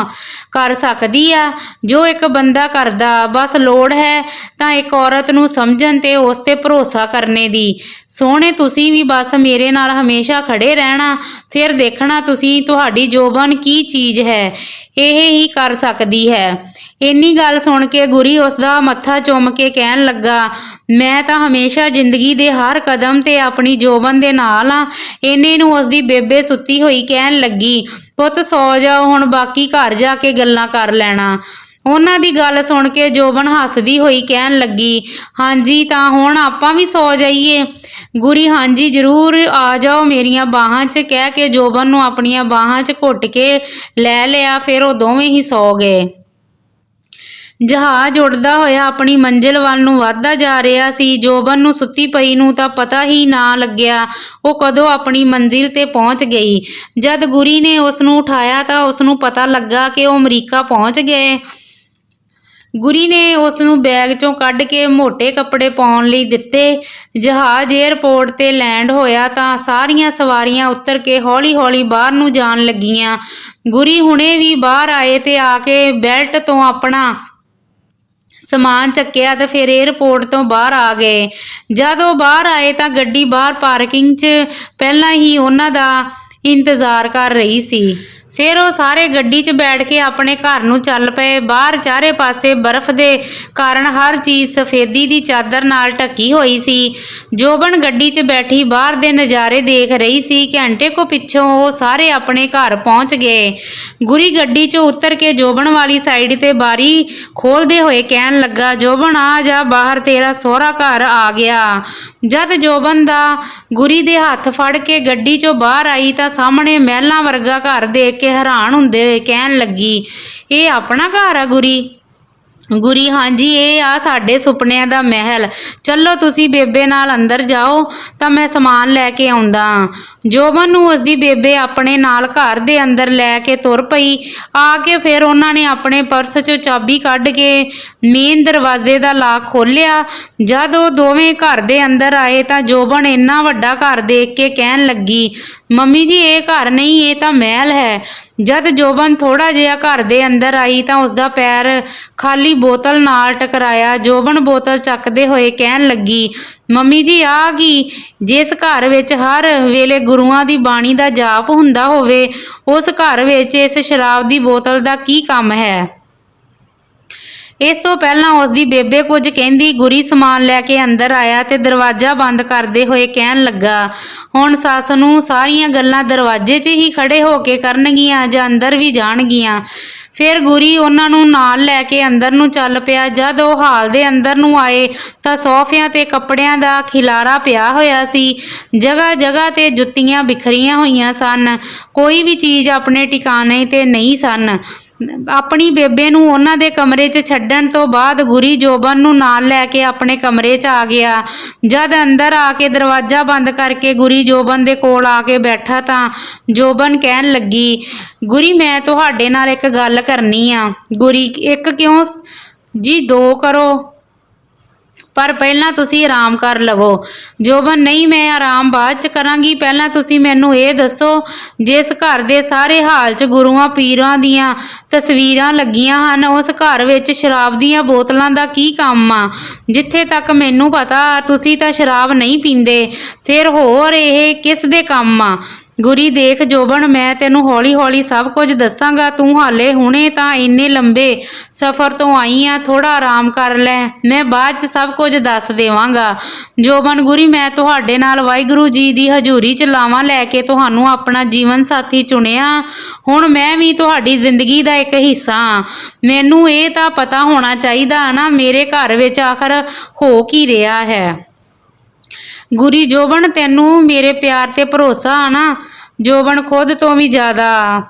ਕਰ ਸਕਦੀ ਆ ਜੋ ਇੱਕ ਬੰਦਾ ਕਰਦਾ। ਬਸ ਲੋੜ ਹੈ ਤਾਂ ਇੱਕ ਔਰਤ ਨੂੰ ਸਮਝਣ ਤੇ ਉਸ ਤੇ ਭਰੋਸਾ ਕਰਨੇ ਦੀ। ਸੋਹਣੇ, ਤੁਸੀਂ ਵੀ ਬਸ ਮੇਰੇ ਨਾਲ ਹਮੇਸ਼ਾ ਖੜੇ ਰਹਿਣਾ, ਫਿਰ ਦੇਖਣਾ ਤੁਸੀਂ ਤੁਹਾਡੀ ਜੋਬਨ ਕੀ ਚੀਜ਼ ਹੈ, ਇਹ ਹੀ ਕਰ ਸਕਦੀ ਹੈ। ਇੰਨੀ ਗੱਲ ਸੁਣ ਕੇ ਗੁਰੀ ਉਸਦਾ ਮੱਥਾ ਚੁੰਮ ਕੇ ਕਹਿਣ ਲੱਗਾ, ਮੈਂ ਤਾਂ ਹਮੇਸ਼ਾ ਜ਼ਿੰਦਗੀ ਦੇ ਹਰ ਕਦਮ ਤੇ ਆਪਣੀ ਜੋਬਨ ਦੇ ਨਾਲ ਆ। ਇੰਨੇ ਨੂੰ ਉਸਦੀ ਬੇਬੇ ਸੁੱਤੀ ਹੋਈ ਕਹਿਣ ਲੱਗੀ, ਪੁੱਤ ਸੌ ਜਾਓ ਹੁਣ, ਬਾਕੀ ਘਰ ਜਾ ਕੇ ਗੱਲਾਂ ਕਰ ਲੈਣਾ। ਉਹਨਾਂ ਦੀ ਗੱਲ ਸੁਣ ਕੇ ਜੋਬਨ ਹੱਸਦੀ ਹੋਈ ਕਹਿਣ ਲੱਗੀ, ਹਾਂਜੀ, ਤਾਂ ਹੁਣ ਆਪਾਂ ਵੀ ਸੌ ਜਾਈਏ? ਗੁਰੀ, ਹਾਂਜੀ, ਜ਼ਰੂਰ ਆ ਜਾਓ ਮੇਰੀਆਂ ਬਾਹਾਂ 'ਚ, ਕਹਿ ਕੇ ਜੋਬਨ ਨੂੰ ਆਪਣੀਆਂ ਬਾਹਾਂ 'ਚ ਘੁੱਟ ਕੇ ਲੈ ਲਿਆ। ਫਿਰ ਉਹ ਦੋਵੇਂ ਹੀ ਸੌ ਗਏ। ਜਹਾਜ਼ ਉੱਡਦਾ ਹੋਇਆ ਆਪਣੀ ਮੰਜ਼ਿਲ ਵੱਲ ਨੂੰ ਵੱਧਦਾ ਜਾ ਰਿਹਾ ਸੀ। ਜੋਬਨ ਨੂੰ ਸੁੱਤੀ ਪਈ ਨੂੰ ਤਾਂ ਪਤਾ ਹੀ ਨਾ ਲੱਗਿਆ ਉਹ ਕਦੋਂ ਆਪਣੀ ਮੰਜ਼ਿਲ ਤੇ ਪਹੁੰਚ ਗਈ। ਜਦ ਗੁਰੀ ਨੇ ਉਸ ਨੂੰ ਉਠਾਇਆ ਤਾਂ ਉਸ ਨੂੰ ਪਤਾ ਲੱਗਾ ਕਿ ਉਹ ਅਮਰੀਕਾ ਪਹੁੰਚ ਗਏ। ਗੁਰੀ ਨੇ ਉਸ ਨੂੰ ਬੈਗ ਚੋਂ ਕੱਢ ਕੇ ਮੋਟੇ ਕੱਪੜੇ ਪਾਉਣ ਲਈ ਦਿੱਤੇ। ਜਹਾਜ਼ ਏਅਰਪੋਰਟ ਤੇ ਲੈਂਡ ਹੋਇਆ ਤਾਂ ਸਾਰੀਆਂ ਸਵਾਰੀਆਂ ਉਤਰ ਕੇ ਹੌਲੀ-ਹੌਲੀ ਬਾਹਰ ਨੂੰ ਜਾਣ ਲੱਗੀਆਂ। ਗੁਰੀ ਹੁਣੇ ਵੀ ਬਾਹਰ ਆਏ ਤੇ ਆ ਕੇ ਬੈਲਟ ਤੋਂ ਆਪਣਾ ਸਮਾਨ ਚੱਕਿਆ ਤੇ ਫਿਰ ਏਅਰਪੋਰਟ ਤੋਂ ਬਾਹਰ ਆ ਗਏ। ਜਦ ਉਹ ਬਾਹਰ ਆਏ ਤਾਂ ਗੱਡੀ ਬਾਹਰ ਪਾਰਕਿੰਗ 'ਚ ਪਹਿਲਾਂ ਹੀ ਉਹਨਾਂ ਦਾ ਇੰਤਜ਼ਾਰ ਕਰ ਰਹੀ ਸੀ। ਫਿਰ ਉਹ ਸਾਰੇ ਗੱਡੀ 'ਚ ਬੈਠ ਕੇ ਆਪਣੇ ਘਰ ਨੂੰ ਚੱਲ ਪਏ। ਬਾਹਰ ਚਾਰੇ ਪਾਸੇ ਬਰਫ਼ ਦੇ ਕਾਰਨ ਹਰ ਚੀਜ਼ ਸਫੇਦੀ ਦੀ ਚਾਦਰ ਨਾਲ ਢੱਕੀ ਹੋਈ ਸੀ। ਜੋਬਨ ਗੱਡੀ 'ਚ ਬੈਠੀ ਬਾਹਰ ਦੇ ਨਜ਼ਾਰੇ ਦੇਖ ਰਹੀ ਸੀ। ਘੰਟੇ ਕੁ ਪਿੱਛੋਂ ਉਹ ਸਾਰੇ ਆਪਣੇ ਘਰ ਪਹੁੰਚ ਗਏ। ਗੁਰੀ ਗੱਡੀ 'ਚੋਂ ਉਤਰ ਕੇ ਜੋਬਨ ਵਾਲੀ ਸਾਈਡ ਤੇ ਬਾਰੀ ਖੋਲ੍ਹਦੇ ਹੋਏ ਕਹਿਣ ਲੱਗਾ, ਜੋਬਨ ਆ ਜਾ ਬਾਹਰ, ਤੇਰਾ ਸਹੁਰਾ ਘਰ ਆ ਗਿਆ। ਜਦ ਜੋਬਨ ਦਾ ਗੁਰੀ ਦੇ ਹੱਥ ਫੜ ਕੇ ਗੱਡੀ 'ਚੋਂ ਬਾਹਰ ਆਈ ਤਾਂ ਸਾਹਮਣੇ ਮਹਿਲਾਂ ਵਰਗਾ ਘਰ ਦੇਖ ਕੇ ਹੈਰਾਨ ਹੁੰਦੇ ਹੋਏ ਕਹਿਣ ਲੱਗੀ, ਇਹ ਆਪਣਾ ਘਰ ਆ ਗੁਰੀ? ਗੁਰੀ, ਹਾਂਜੀ, ਇਹ ਆ ਸਾਡੇ ਸੁਪਨਿਆਂ ਦਾ ਮਹਿਲ। ਚਲੋ ਤੁਸੀਂ ਬੇਬੇ ਨਾਲ ਅੰਦਰ ਜਾਓ ਤਾਂ ਮੈਂ ਸਮਾਨ ਲੈ ਕੇ ਆਉਂਦਾ। ਜੋਬਨ ਨੂੰ ਉਸਦੀ ਬੇਬੇ ਆਪਣੇ ਨਾਲ ਘਰ ਦੇ ਅੰਦਰ ਲੈ ਕੇ ਤੁਰ ਪਈ। ਆ ਕੇ ਫਿਰ ਉਹਨਾਂ ਨੇ ਆਪਣੇ ਪਰਸ 'ਚੋਂ ਚਾਬੀ ਕੱਢ ਕੇ ਮੇਨ ਦਰਵਾਜ਼ੇ ਦਾ ਲਾਕ ਖੋਲ੍ਹਿਆ। ਜਦ ਉਹ ਦੋਵੇਂ ਘਰ ਦੇ ਅੰਦਰ ਆਏ ਤਾਂ ਜੋਬਨ ਇੰਨਾ ਵੱਡਾ ਘਰ ਦੇਖ ਕੇ ਕਹਿਣ ਲੱਗੀ, ਮੰਮੀ ਜੀ, ਇਹ ਘਰ ਨਹੀਂ, ਇਹ ਤਾਂ ਮਹਿਲ ਹੈ। ਜਦ ਜੋਬਨ ਥੋੜਾ ਜਿਹਾ ਘਰ ਦੇ ਅੰਦਰ ਆਈ ਤਾਂ ਉਸਦਾ ਪੈਰ ਖਾਲੀ ਬੋਤਲ ਨਾਲ ਟਕਰਾਇਆ। ਜੋਬਨ ਬੋਤਲ ਚੱਕਦੇ ਹੋਏ ਕਹਿਣ ਲੱਗੀ, ਮੰਮੀ ਜੀ, ਆ ਕੀ? ਜਿਸ ਘਰ ਵਿੱਚ ਹਰ ਵੇਲੇ ਗੁਰੂਆਂ ਦੀ ਬਾਣੀ ਦਾ ਜਾਪ ਹੁੰਦਾ ਹੋਵੇ, ਉਸ ਘਰ ਵਿੱਚ ਇਸ ਸ਼ਰਾਬ ਦੀ ਬੋਤਲ ਦਾ ਕੀ ਕੰਮ ਹੈ? ਇਸ ਤੋਂ ਪਹਿਲਾਂ ਉਸਦੀ ਬੇਬੇ ਕੁਝ ਕਹਿੰਦੀ ਗੁਰੀ ਸਮਾਨ ਲੈ ਕੇ ਅੰਦਰ ਆਇਆ ਤੇ ਦਰਵਾਜ਼ਾ ਬੰਦ ਕਰਦੇ ਹੋਏ ਕਹਿਣ ਲੱਗਾ, ਹੁਣ ਸੱਸ ਨੂੰ ਸਾਰੀਆਂ ਗੱਲਾਂ ਦਰਵਾਜ਼ੇ 'ਚ ਹੀ ਖੜੇ ਹੋ ਕੇ ਕਰਨਗੀਆਂ ਜਾਂ ਅੰਦਰ ਵੀ ਜਾਣਗੀਆਂ। ਫਿਰ ਗੁਰੀ ਉਹਨਾਂ ਨੂੰ ਨਾਲ ਲੈ ਕੇ ਅੰਦਰ ਨੂੰ ਚੱਲ ਪਿਆ। ਜਦ ਉਹ ਹਾਲ ਦੇ ਅੰਦਰ ਨੂੰ ਆਏ ਤਾਂ ਸੋਫਿਆਂ ਤੇ ਕੱਪੜਿਆਂ ਦਾ ਖਿਲਾਰਾ ਪਿਆ ਹੋਇਆ ਸੀ। ਜਗ੍ਹਾ ਜਗ੍ਹਾ ਤੇ ਜੁੱਤੀਆਂ ਬਿਖਰੀਆਂ ਹੋਈਆਂ ਸਨ। ਕੋਈ ਵੀ ਚੀਜ਼ ਆਪਣੇ ਟਿਕਾਣੇ ਤੇ ਨਹੀਂ ਸਨ। ਆਪਣੀ ਬੇਬੇ ਨੂੰ ਉਹਨਾਂ ਦੇ ਕਮਰੇ 'ਚ ਛੱਡਣ ਤੋਂ ਬਾਅਦ ਗੁਰੀ ਜੋਬਨ ਨੂੰ ਨਾਲ ਲੈ ਕੇ ਆਪਣੇ ਕਮਰੇ 'ਚ ਆ ਗਿਆ। ਜਦ ਅੰਦਰ ਆ ਕੇ ਦਰਵਾਜ਼ਾ ਬੰਦ ਕਰਕੇ ਗੁਰੀ ਜੋਬਨ ਦੇ ਕੋਲ ਆ ਕੇ ਬੈਠਾ ਤਾਂ ਜੋਬਨ ਕਹਿਣ ਲੱਗੀ, ਗੁਰੀ, ਮੈਂ ਤੁਹਾਡੇ ਨਾਲ ਇੱਕ ਗੱਲ ਕਰਨੀ ਆ। ਗੁਰੀ, ਇੱਕ ਕਿਉਂ ਜੀ, ਦੋ ਕਰੋ, ਪਰ ਪਹਿਲਾਂ ਤੁਸੀਂ ਆਰਾਮ ਕਰ ਲਵੋ। ਜੋਬਨ, ਨਹੀਂ, ਮੈਂ ਆਰਾਮ ਬਾਅਦ 'ਚ ਕਰਾਂਗੀ, ਪਹਿਲਾਂ ਤੁਸੀਂ ਮੈਨੂੰ ਇਹ ਦੱਸੋ, ਜਿਸ ਘਰ ਦੇ ਸਾਰੇ ਹਾਲ 'ਚ ਗੁਰੂਆਂ ਪੀਰਾਂ ਦੀਆਂ ਤਸਵੀਰਾਂ ਲੱਗੀਆਂ ਹਨ, ਉਸ ਘਰ ਵਿੱਚ ਸ਼ਰਾਬ ਦੀਆਂ ਬੋਤਲਾਂ ਦਾ ਕੀ ਕੰਮ ਆ? ਜਿੱਥੇ ਤੱਕ ਮੈਨੂੰ ਪਤਾ ਤੁਸੀਂ ਤਾਂ ਸ਼ਰਾਬ ਨਹੀਂ ਪੀਂਦੇ, ਫਿਰ ਹੋਰ ਇਹ ਕਿਸ ਦੇ ਕੰਮ ਆ? ਗੁਰੀ, ਦੇਖ ਜੋਬਨ, ਮੈਂ ਤੈਨੂੰ ਹੌਲੀ-ਹੌਲੀ ਸਭ ਕੁਝ ਦੱਸਾਂਗਾ। ਤੂੰ ਹਾਲੇ ਹੁਣੇ ਤਾਂ ਇੰਨੇ ਲੰਬੇ ਸਫ਼ਰ ਤੋਂ ਆਈ ਆ, ਥੋੜਾ ਆਰਾਮ ਕਰ ਲੈ, ਮੈਂ ਬਾਅਦ 'ਚ ਸਭ ਕੁਝ ਦੱਸ ਦੇਵਾਂਗਾ। ਜੋਬਨ, ਗੁਰੀ, ਮੈਂ ਤੁਹਾਡੇ ਨਾਲ ਵਾਹਿਗੁਰੂ ਜੀ ਦੀ ਹਜ਼ੂਰੀ 'ਚ ਲਾਵਾਂ ਲੈ ਕੇ ਤੁਹਾਨੂੰ ਆਪਣਾ ਜੀਵਨ ਸਾਥੀ ਚੁਣਿਆ। ਹੁਣ ਮੈਂ ਵੀ ਤੁਹਾਡੀ ਜ਼ਿੰਦਗੀ ਦਾ ਇੱਕ ਹਿੱਸਾ ਹਾਂ। ਮੈਨੂੰ ਇਹ ਤਾਂ ਪਤਾ ਹੋਣਾ ਚਾਹੀਦਾ ਨਾ, ਮੇਰੇ ਘਰ ਵਿੱਚ ਆਖਰ ਹੋ ਕੀ ਰਿਹਾ ਹੈ? ਗੁਰੀ, ਜੋਬਨ, ਤੈਨੂੰ ਮੇਰੇ ਪਿਆਰ ਤੇ ਭਰੋਸਾ ਆ ਨਾ? ਜੋਬਨ, ਖੁਦ ਤੋਂ ਵੀ ਜ਼ਿਆਦਾ।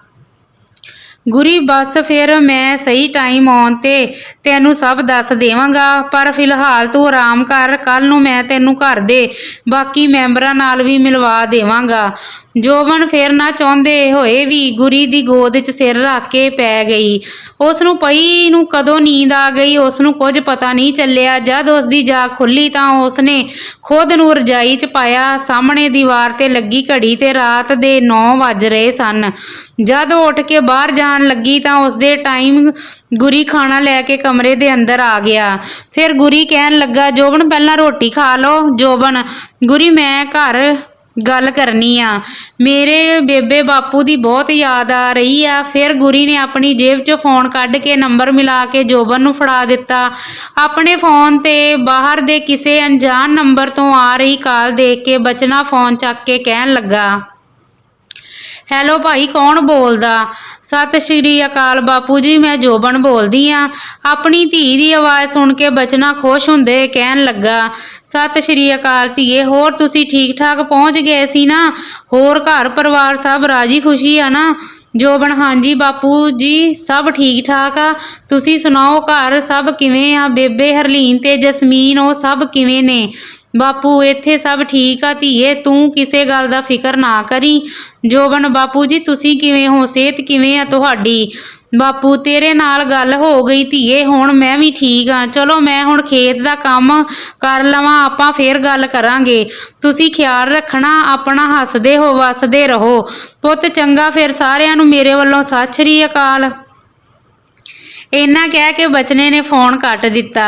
ਗੁਰੀ, ਬਸ ਫਿਰ ਮੈਂ ਸਹੀ ਟਾਈਮ ਆਉਣ ਤੇ ਤੈਨੂੰ ਸਭ ਦੱਸ ਦੇਵਾਂਗਾ, ਪਰ ਫਿਲਹਾਲ ਤੂੰ ਆਰਾਮ ਕਰ। ਕੱਲ ਨੂੰ ਮੈਂ ਤੈਨੂੰ ਘਰ ਦੇ ਬਾਕੀ ਮੈਂਬਰਾਂ ਨਾਲ ਵੀ ਮਿਲਵਾ ਦੇਵਾਂਗਾ। ਜੋਬਨ ਫਿਰ ਨਾ ਚਾਹੁੰਦੇ ਹੋਏ ਵੀ ਗੁਰੀ ਦੀ ਗੋਦ 'ਚ ਸਿਰ ਰੱਖ ਕੇ ਪੈ ਗਈ। ਉਸ ਨੂੰ ਪਈ ਨੂੰ ਕਦੋਂ ਨੀਂਦ ਆ ਗਈ, ਉਸ ਨੂੰ ਕੁਝ ਪਤਾ ਨਹੀਂ ਚੱਲਿਆ। ਜਦ ਉਸ ਦੀ ਜਾਗ ਖੁੱਲੀ ਤਾਂ ਉਸਨੇ ਖੁਦ ਨੂੰ ਰਜਾਈ 'ਚ ਪਾਇਆ। ਸਾਹਮਣੇ ਦੀਵਾਰ ਤੇ ਲੱਗੀ ਘੜੀ ਤੇ ਰਾਤ ਦੇ 9 ਵੱਜ ਰਹੇ ਸਨ। ਜਦ ਉਹ ਉੱਠ ਕੇ ਬਾਹਰ ਜਾਣ ਲੱਗੀ ਤਾਂ ਉਸਦੇ ਟਾਈਮ ਗੁਰੀ ਖਾਣਾ ਲੈ ਕੇ ਕਮਰੇ ਦੇ ਅੰਦਰ ਆ ਗਿਆ। ਫਿਰ ਗੁਰੀ ਕਹਿਣ ਲੱਗਾ, ਜੋਬਨ, ਪਹਿਲਾਂ ਰੋਟੀ ਖਾ ਲਓ। ਜੋਬਨ, ਗੁਰੀ, ਮੈਂ ਘਰ ਗੱਲ ਕਰਨੀ ਆ, ਮੇਰੇ ਬੇਬੇ ਬਾਪੂ ਦੀ ਬਹੁਤ ਯਾਦ ਆ ਰਹੀ ਆ। ਫਿਰ ਗੁਰੀ ਨੇ ਆਪਣੀ ਜੇਬ 'ਚੋਂ ਫੋਨ ਕੱਢ ਕੇ ਨੰਬਰ ਮਿਲਾ ਕੇ ਜੋਬਨ ਨੂੰ ਫੜਾ ਦਿੱਤਾ। ਆਪਣੇ ਫੋਨ ਤੇ ਬਾਹਰ ਦੇ ਕਿਸੇ ਅਣਜਾਣ ਨੰਬਰ ਤੋਂ ਆ ਰਹੀ ਕਾਲ ਦੇਖ ਕੇ ਬਚਨਾ ਫੋਨ ਚੱਕ ਕੇ ਕਹਿਣ ਲੱਗਾ, ਹੈਲੋ ਭਾਈ, ਕੌਣ ਬੋਲਦਾ? ਸਤਿ ਸ਼੍ਰੀ ਅਕਾਲ ਬਾਪੂ ਜੀ, ਮੈਂ ਜੋਬਨ ਬੋਲਦੀ ਆ। ਆਪਣੀ ਧੀ ਦੀ ਆਵਾਜ਼ ਸੁਣ ਕੇ ਬਚਨਾ ਖੁਸ਼ ਹੁੰਦੇ ਕਹਿਣ ਲੱਗਾ, ਸਤਿ ਸ਼੍ਰੀ ਅਕਾਲ ਧੀਏ, ਹੋਰ ਤੁਸੀਂ ਠੀਕ ਠਾਕ ਪਹੁੰਚ ਗਏ ਸੀ ਨਾ? ਹੋਰ ਘਰ ਪਰਿਵਾਰ ਸਭ ਰਾਜੀ ਖੁਸ਼ੀ ਆ ਨਾ? ਜੋਬਨ, ਹਾਂਜੀ ਬਾਪੂ ਜੀ, ਸਭ ਠੀਕ ਠਾਕ ਆ। ਤੁਸੀਂ ਸੁਣਾਓ, ਘਰ ਸਭ ਕਿਵੇਂ ਆ? ਬੇਬੇ ਹਰਲੀਨ ਤੇ ਜਸਮੀਨ, ਉਹ ਸਭ ਕਿਵੇਂ ਨੇ? ਬਾਪੂ, ਇੱਥੇ ਸਭ ਠੀਕ ਆ ਧੀਏ, ਤੂੰ ਕਿਸੇ ਗੱਲ ਦਾ ਫਿਕਰ ਨਾ ਕਰੀ। ਜੋਬਨ, ਬਾਪੂ ਜੀ, ਤੁਸੀਂ ਕਿਵੇਂ ਹੋ? ਸਿਹਤ ਕਿਵੇਂ ਆ ਤੁਹਾਡੀ? ਬਾਪੂ ਤੇਰੇ ਨਾਲ ਗੱਲ ਹੋ ਗਈ ਧੀਏ, ਹੁਣ ਮੈਂ ਵੀ ਠੀਕ ਆ। ਚਲੋ ਮੈਂ ਹੁਣ ਖੇਤ ਦਾ ਕੰਮ ਕਰ ਲਵਾਂ, ਆਪਾਂ ਫੇਰ ਗੱਲ ਕਰਾਂਗੇ। ਤੁਸੀਂ ਖਿਆਲ ਰੱਖਣਾ ਆਪਣਾ, ਹੱਸਦੇ ਹੋ ਵਸਦੇ ਰਹੋ ਪੁੱਤ, ਚੰਗਾ। ਫਿਰ ਸਾਰਿਆਂ ਨੂੰ ਮੇਰੇ ਵੱਲੋਂ ਸਤਿ ਸ੍ਰੀ ਅਕਾਲ। ਇੰਨਾ ਕਹਿ ਕੇ ਬਚਨੇ ਨੇ ਫੋਨ ਕੱਟ ਦਿੱਤਾ।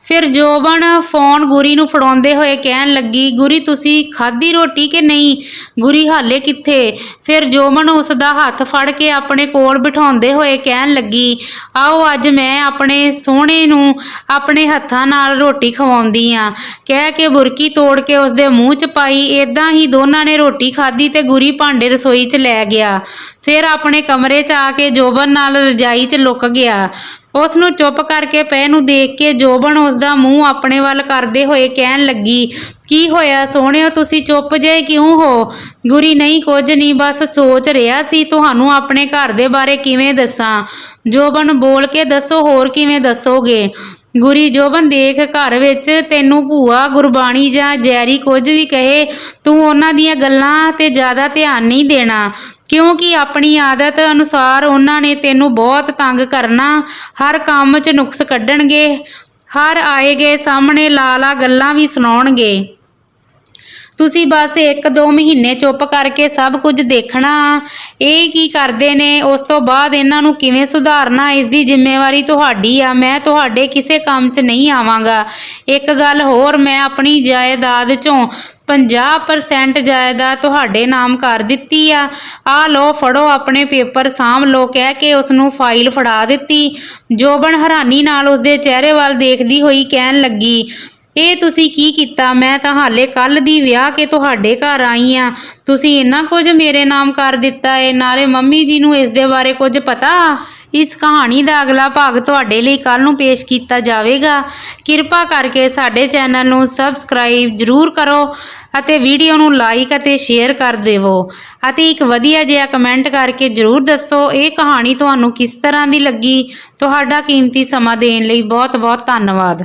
ਫਿਰ ਜੋਬਨ ਫੋਨ ਗੁਰੀ ਨੂੰ ਫੜਾਉਂਦੇ ਹੋਏ ਕਹਿਣ ਲੱਗੀ, ਗੁਰੀ ਤੁਸੀਂ ਖਾਧੀ ਰੋਟੀ ਕਿ ਨਹੀਂ? ਗੁਰੀ ਹਾਲੇ ਕਿੱਥੇ? ਫਿਰ ਜੋਬਨ ਉਸ ਦਾ ਹੱਥ ਫੜ ਕੇ ਆਪਣੇ ਕੋਲ ਬਿਠਾਉਂਦੇ ਹੋਏ ਕਹਿਣ ਲੱਗੀ, ਆਓ ਅੱਜ ਮੈਂ ਆਪਣੇ ਸੋਹਣੇ ਨੂੰ ਆਪਣੇ ਹੱਥਾਂ ਨਾਲ ਰੋਟੀ ਖਵਾਉਂਦੀ ਆ। ਕਹਿ ਕੇ ਬੁਰਕੀ ਤੋੜ ਕੇ ਉਸਦੇ ਮੂੰਹ 'ਚ ਪਾਈ। ਏਦਾਂ ਹੀ ਦੋਨਾਂ ਨੇ ਰੋਟੀ ਖਾਧੀ ਤੇ ਗੁਰੀ ਭਾਂਡੇ ਰਸੋਈ 'ਚ ਲੈ ਗਿਆ। ਫਿਰ ਆਪਣੇ ਕਮਰੇ 'ਚ ਆ ਕੇ ਜੋਬਨ ਨਾਲ ਰਜਾਈ 'ਚ ਲੁਕ ਗਿਆ। ਉਸ ਨੂੰ ਚੁੱਪ ਕਰਕੇ ਪਏ ਨੂੰ ਦੇਖ ਕੇ ਜੋਬਨ ਉਸ ਦਾ ਮੂੰਹ ਆਪਣੇ ਵੱਲ ਕਰਦੇ ਹੋਏ ਕਹਿਣ ਲੱਗੀ, ਕੀ ਹੋਇਆ ਸੋਹਣਿਓ, ਤੁਸੀਂ ਚੁੱਪ ਜੇ ਕਿਉਂ ਹੋ? ਗੁਰੀ ਨਹੀਂ ਕੁਝ ਨਹੀਂ, ਬਸ ਸੋਚ ਰਿਹਾ ਸੀ ਤੁਹਾਨੂੰ ਆਪਣੇ ਘਰ ਦੇ ਬਾਰੇ ਕਿਵੇਂ ਦੱਸਾਂ। ਜੋਬਨ ਬੋਲ ਕੇ ਦੱਸੋ, ਹੋਰ ਕਿਵੇਂ ਦੱਸੋਗੇ? ਗੁਰੀ ਜੋਬਨ ਦੇਖ, ਘਰ ਵਿੱਚ ਤੈਨੂੰ ਭੂਆ ਗੁਰਬਾਣੀ ਜਾਂ ਜੈਰੀ ਕੁਝ ਵੀ ਕਹੇ, ਤੂੰ ਉਹਨਾਂ ਦੀਆਂ ਗੱਲਾਂ ਤੇ ਜ਼ਿਆਦਾ ਧਿਆਨ ਨਹੀਂ ਦੇਣਾ, ਕਿਉਂਕਿ ਆਪਣੀ ਆਦਤ ਅਨੁਸਾਰ ਉਹਨਾਂ ਨੇ ਤੈਨੂੰ ਬਹੁਤ ਤੰਗ ਕਰਨਾ, ਹਰ ਕੰਮ 'ਚ ਨੁਕਸ ਕੱਢਣਗੇ, ਹਰ ਆਏ ਗਏ ਸਾਹਮਣੇ ਲਾ ਗੱਲਾਂ ਵੀ ਸੁਣਾਉਣਗੇ। ਤੁਸੀਂ ਬਸ 1-2 ਮਹੀਨੇ ਚੁੱਪ ਕਰਕੇ ਸਭ ਕੁਝ ਦੇਖਣਾ ਇਹ ਕੀ ਕਰਦੇ ਨੇ, ਉਸ ਤੋਂ ਬਾਅਦ ਇਹਨਾਂ ਨੂੰ ਕਿਵੇਂ ਸੁਧਾਰਨਾ, ਇਸ ਦੀ ਜ਼ਿੰਮੇਵਾਰੀ ਤੁਹਾਡੀ ਆ। ਮੈਂ ਤੁਹਾਡੇ ਕਿਸੇ ਕੰਮ 'ਚ ਨਹੀਂ ਆਵਾਂਗਾ। ਇੱਕ ਗੱਲ ਹੋਰ, ਮੈਂ ਆਪਣੀ ਜਾਇਦਾਦ 'ਚੋਂ 50% ਜਾਇਦਾਦ ਤੁਹਾਡੇ ਨਾਮ ਕਰ ਦਿੱਤੀ ਆ। ਆਹ ਲਓ ਫੜੋ ਆਪਣੇ ਪੇਪਰ, ਸਾਂਭ ਲਓ, ਕਹਿ ਕੇ ਉਸ ਨੂੰ ਫਾਈਲ ਫੜਾ ਦਿੱਤੀ। ਜੋਬਨ ਹੈਰਾਨੀ ਨਾਲ ਉਸਦੇ ਚਿਹਰੇ ਵੱਲ ਦੇਖਦੀ ਹੋਈ ਕਹਿਣ ਲੱਗੀ, ਇਹ ਤੁਸੀਂ ਕੀ ਕੀਤਾ? ਮੈਂ ਤਾਂ ਹਾਲੇ ਕੱਲ੍ਹ ਦੀ ਵਿਆਹ ਕੇ ਤੁਹਾਡੇ ਘਰ ਆਈ ਆ, ਤੁਸੀਂ ਇੰਨਾ ਕੁਝ ਮੇਰੇ ਨਾਮ ਕਰ ਦਿੱਤਾ ਏ। ਨਾਲੇ ਮੰਮੀ ਜੀ ਨੂੰ ਇਸ ਦੇ ਬਾਰੇ ਕੁਝ ਪਤਾ? ਇਸ ਕਹਾਣੀ ਦਾ ਅਗਲਾ ਭਾਗ ਤੁਹਾਡੇ ਲਈ ਕੱਲ੍ਹ ਨੂੰ ਪੇਸ਼ ਕੀਤਾ ਜਾਵੇਗਾ। ਕਿਰਪਾ ਕਰਕੇ ਸਾਡੇ ਚੈਨਲ ਨੂੰ ਸਬਸਕ੍ਰਾਈਬ ਜ਼ਰੂਰ ਕਰੋ ਅਤੇ ਵੀਡੀਓ ਨੂੰ ਲਾਈਕ ਅਤੇ ਸ਼ੇਅਰ ਕਰ ਦੇਵੋ ਅਤੇ ਇੱਕ ਵਧੀਆ ਜਿਹਾ ਕਮੈਂਟ ਕਰਕੇ ਜ਼ਰੂਰ ਦੱਸੋ ਇਹ ਕਹਾਣੀ ਤੁਹਾਨੂੰ ਕਿਸ ਤਰ੍ਹਾਂ ਦੀ ਲੱਗੀ। ਤੁਹਾਡਾ ਕੀਮਤੀ ਸਮਾਂ ਦੇਣ ਲਈ ਬਹੁਤ ਬਹੁਤ ਧੰਨਵਾਦ।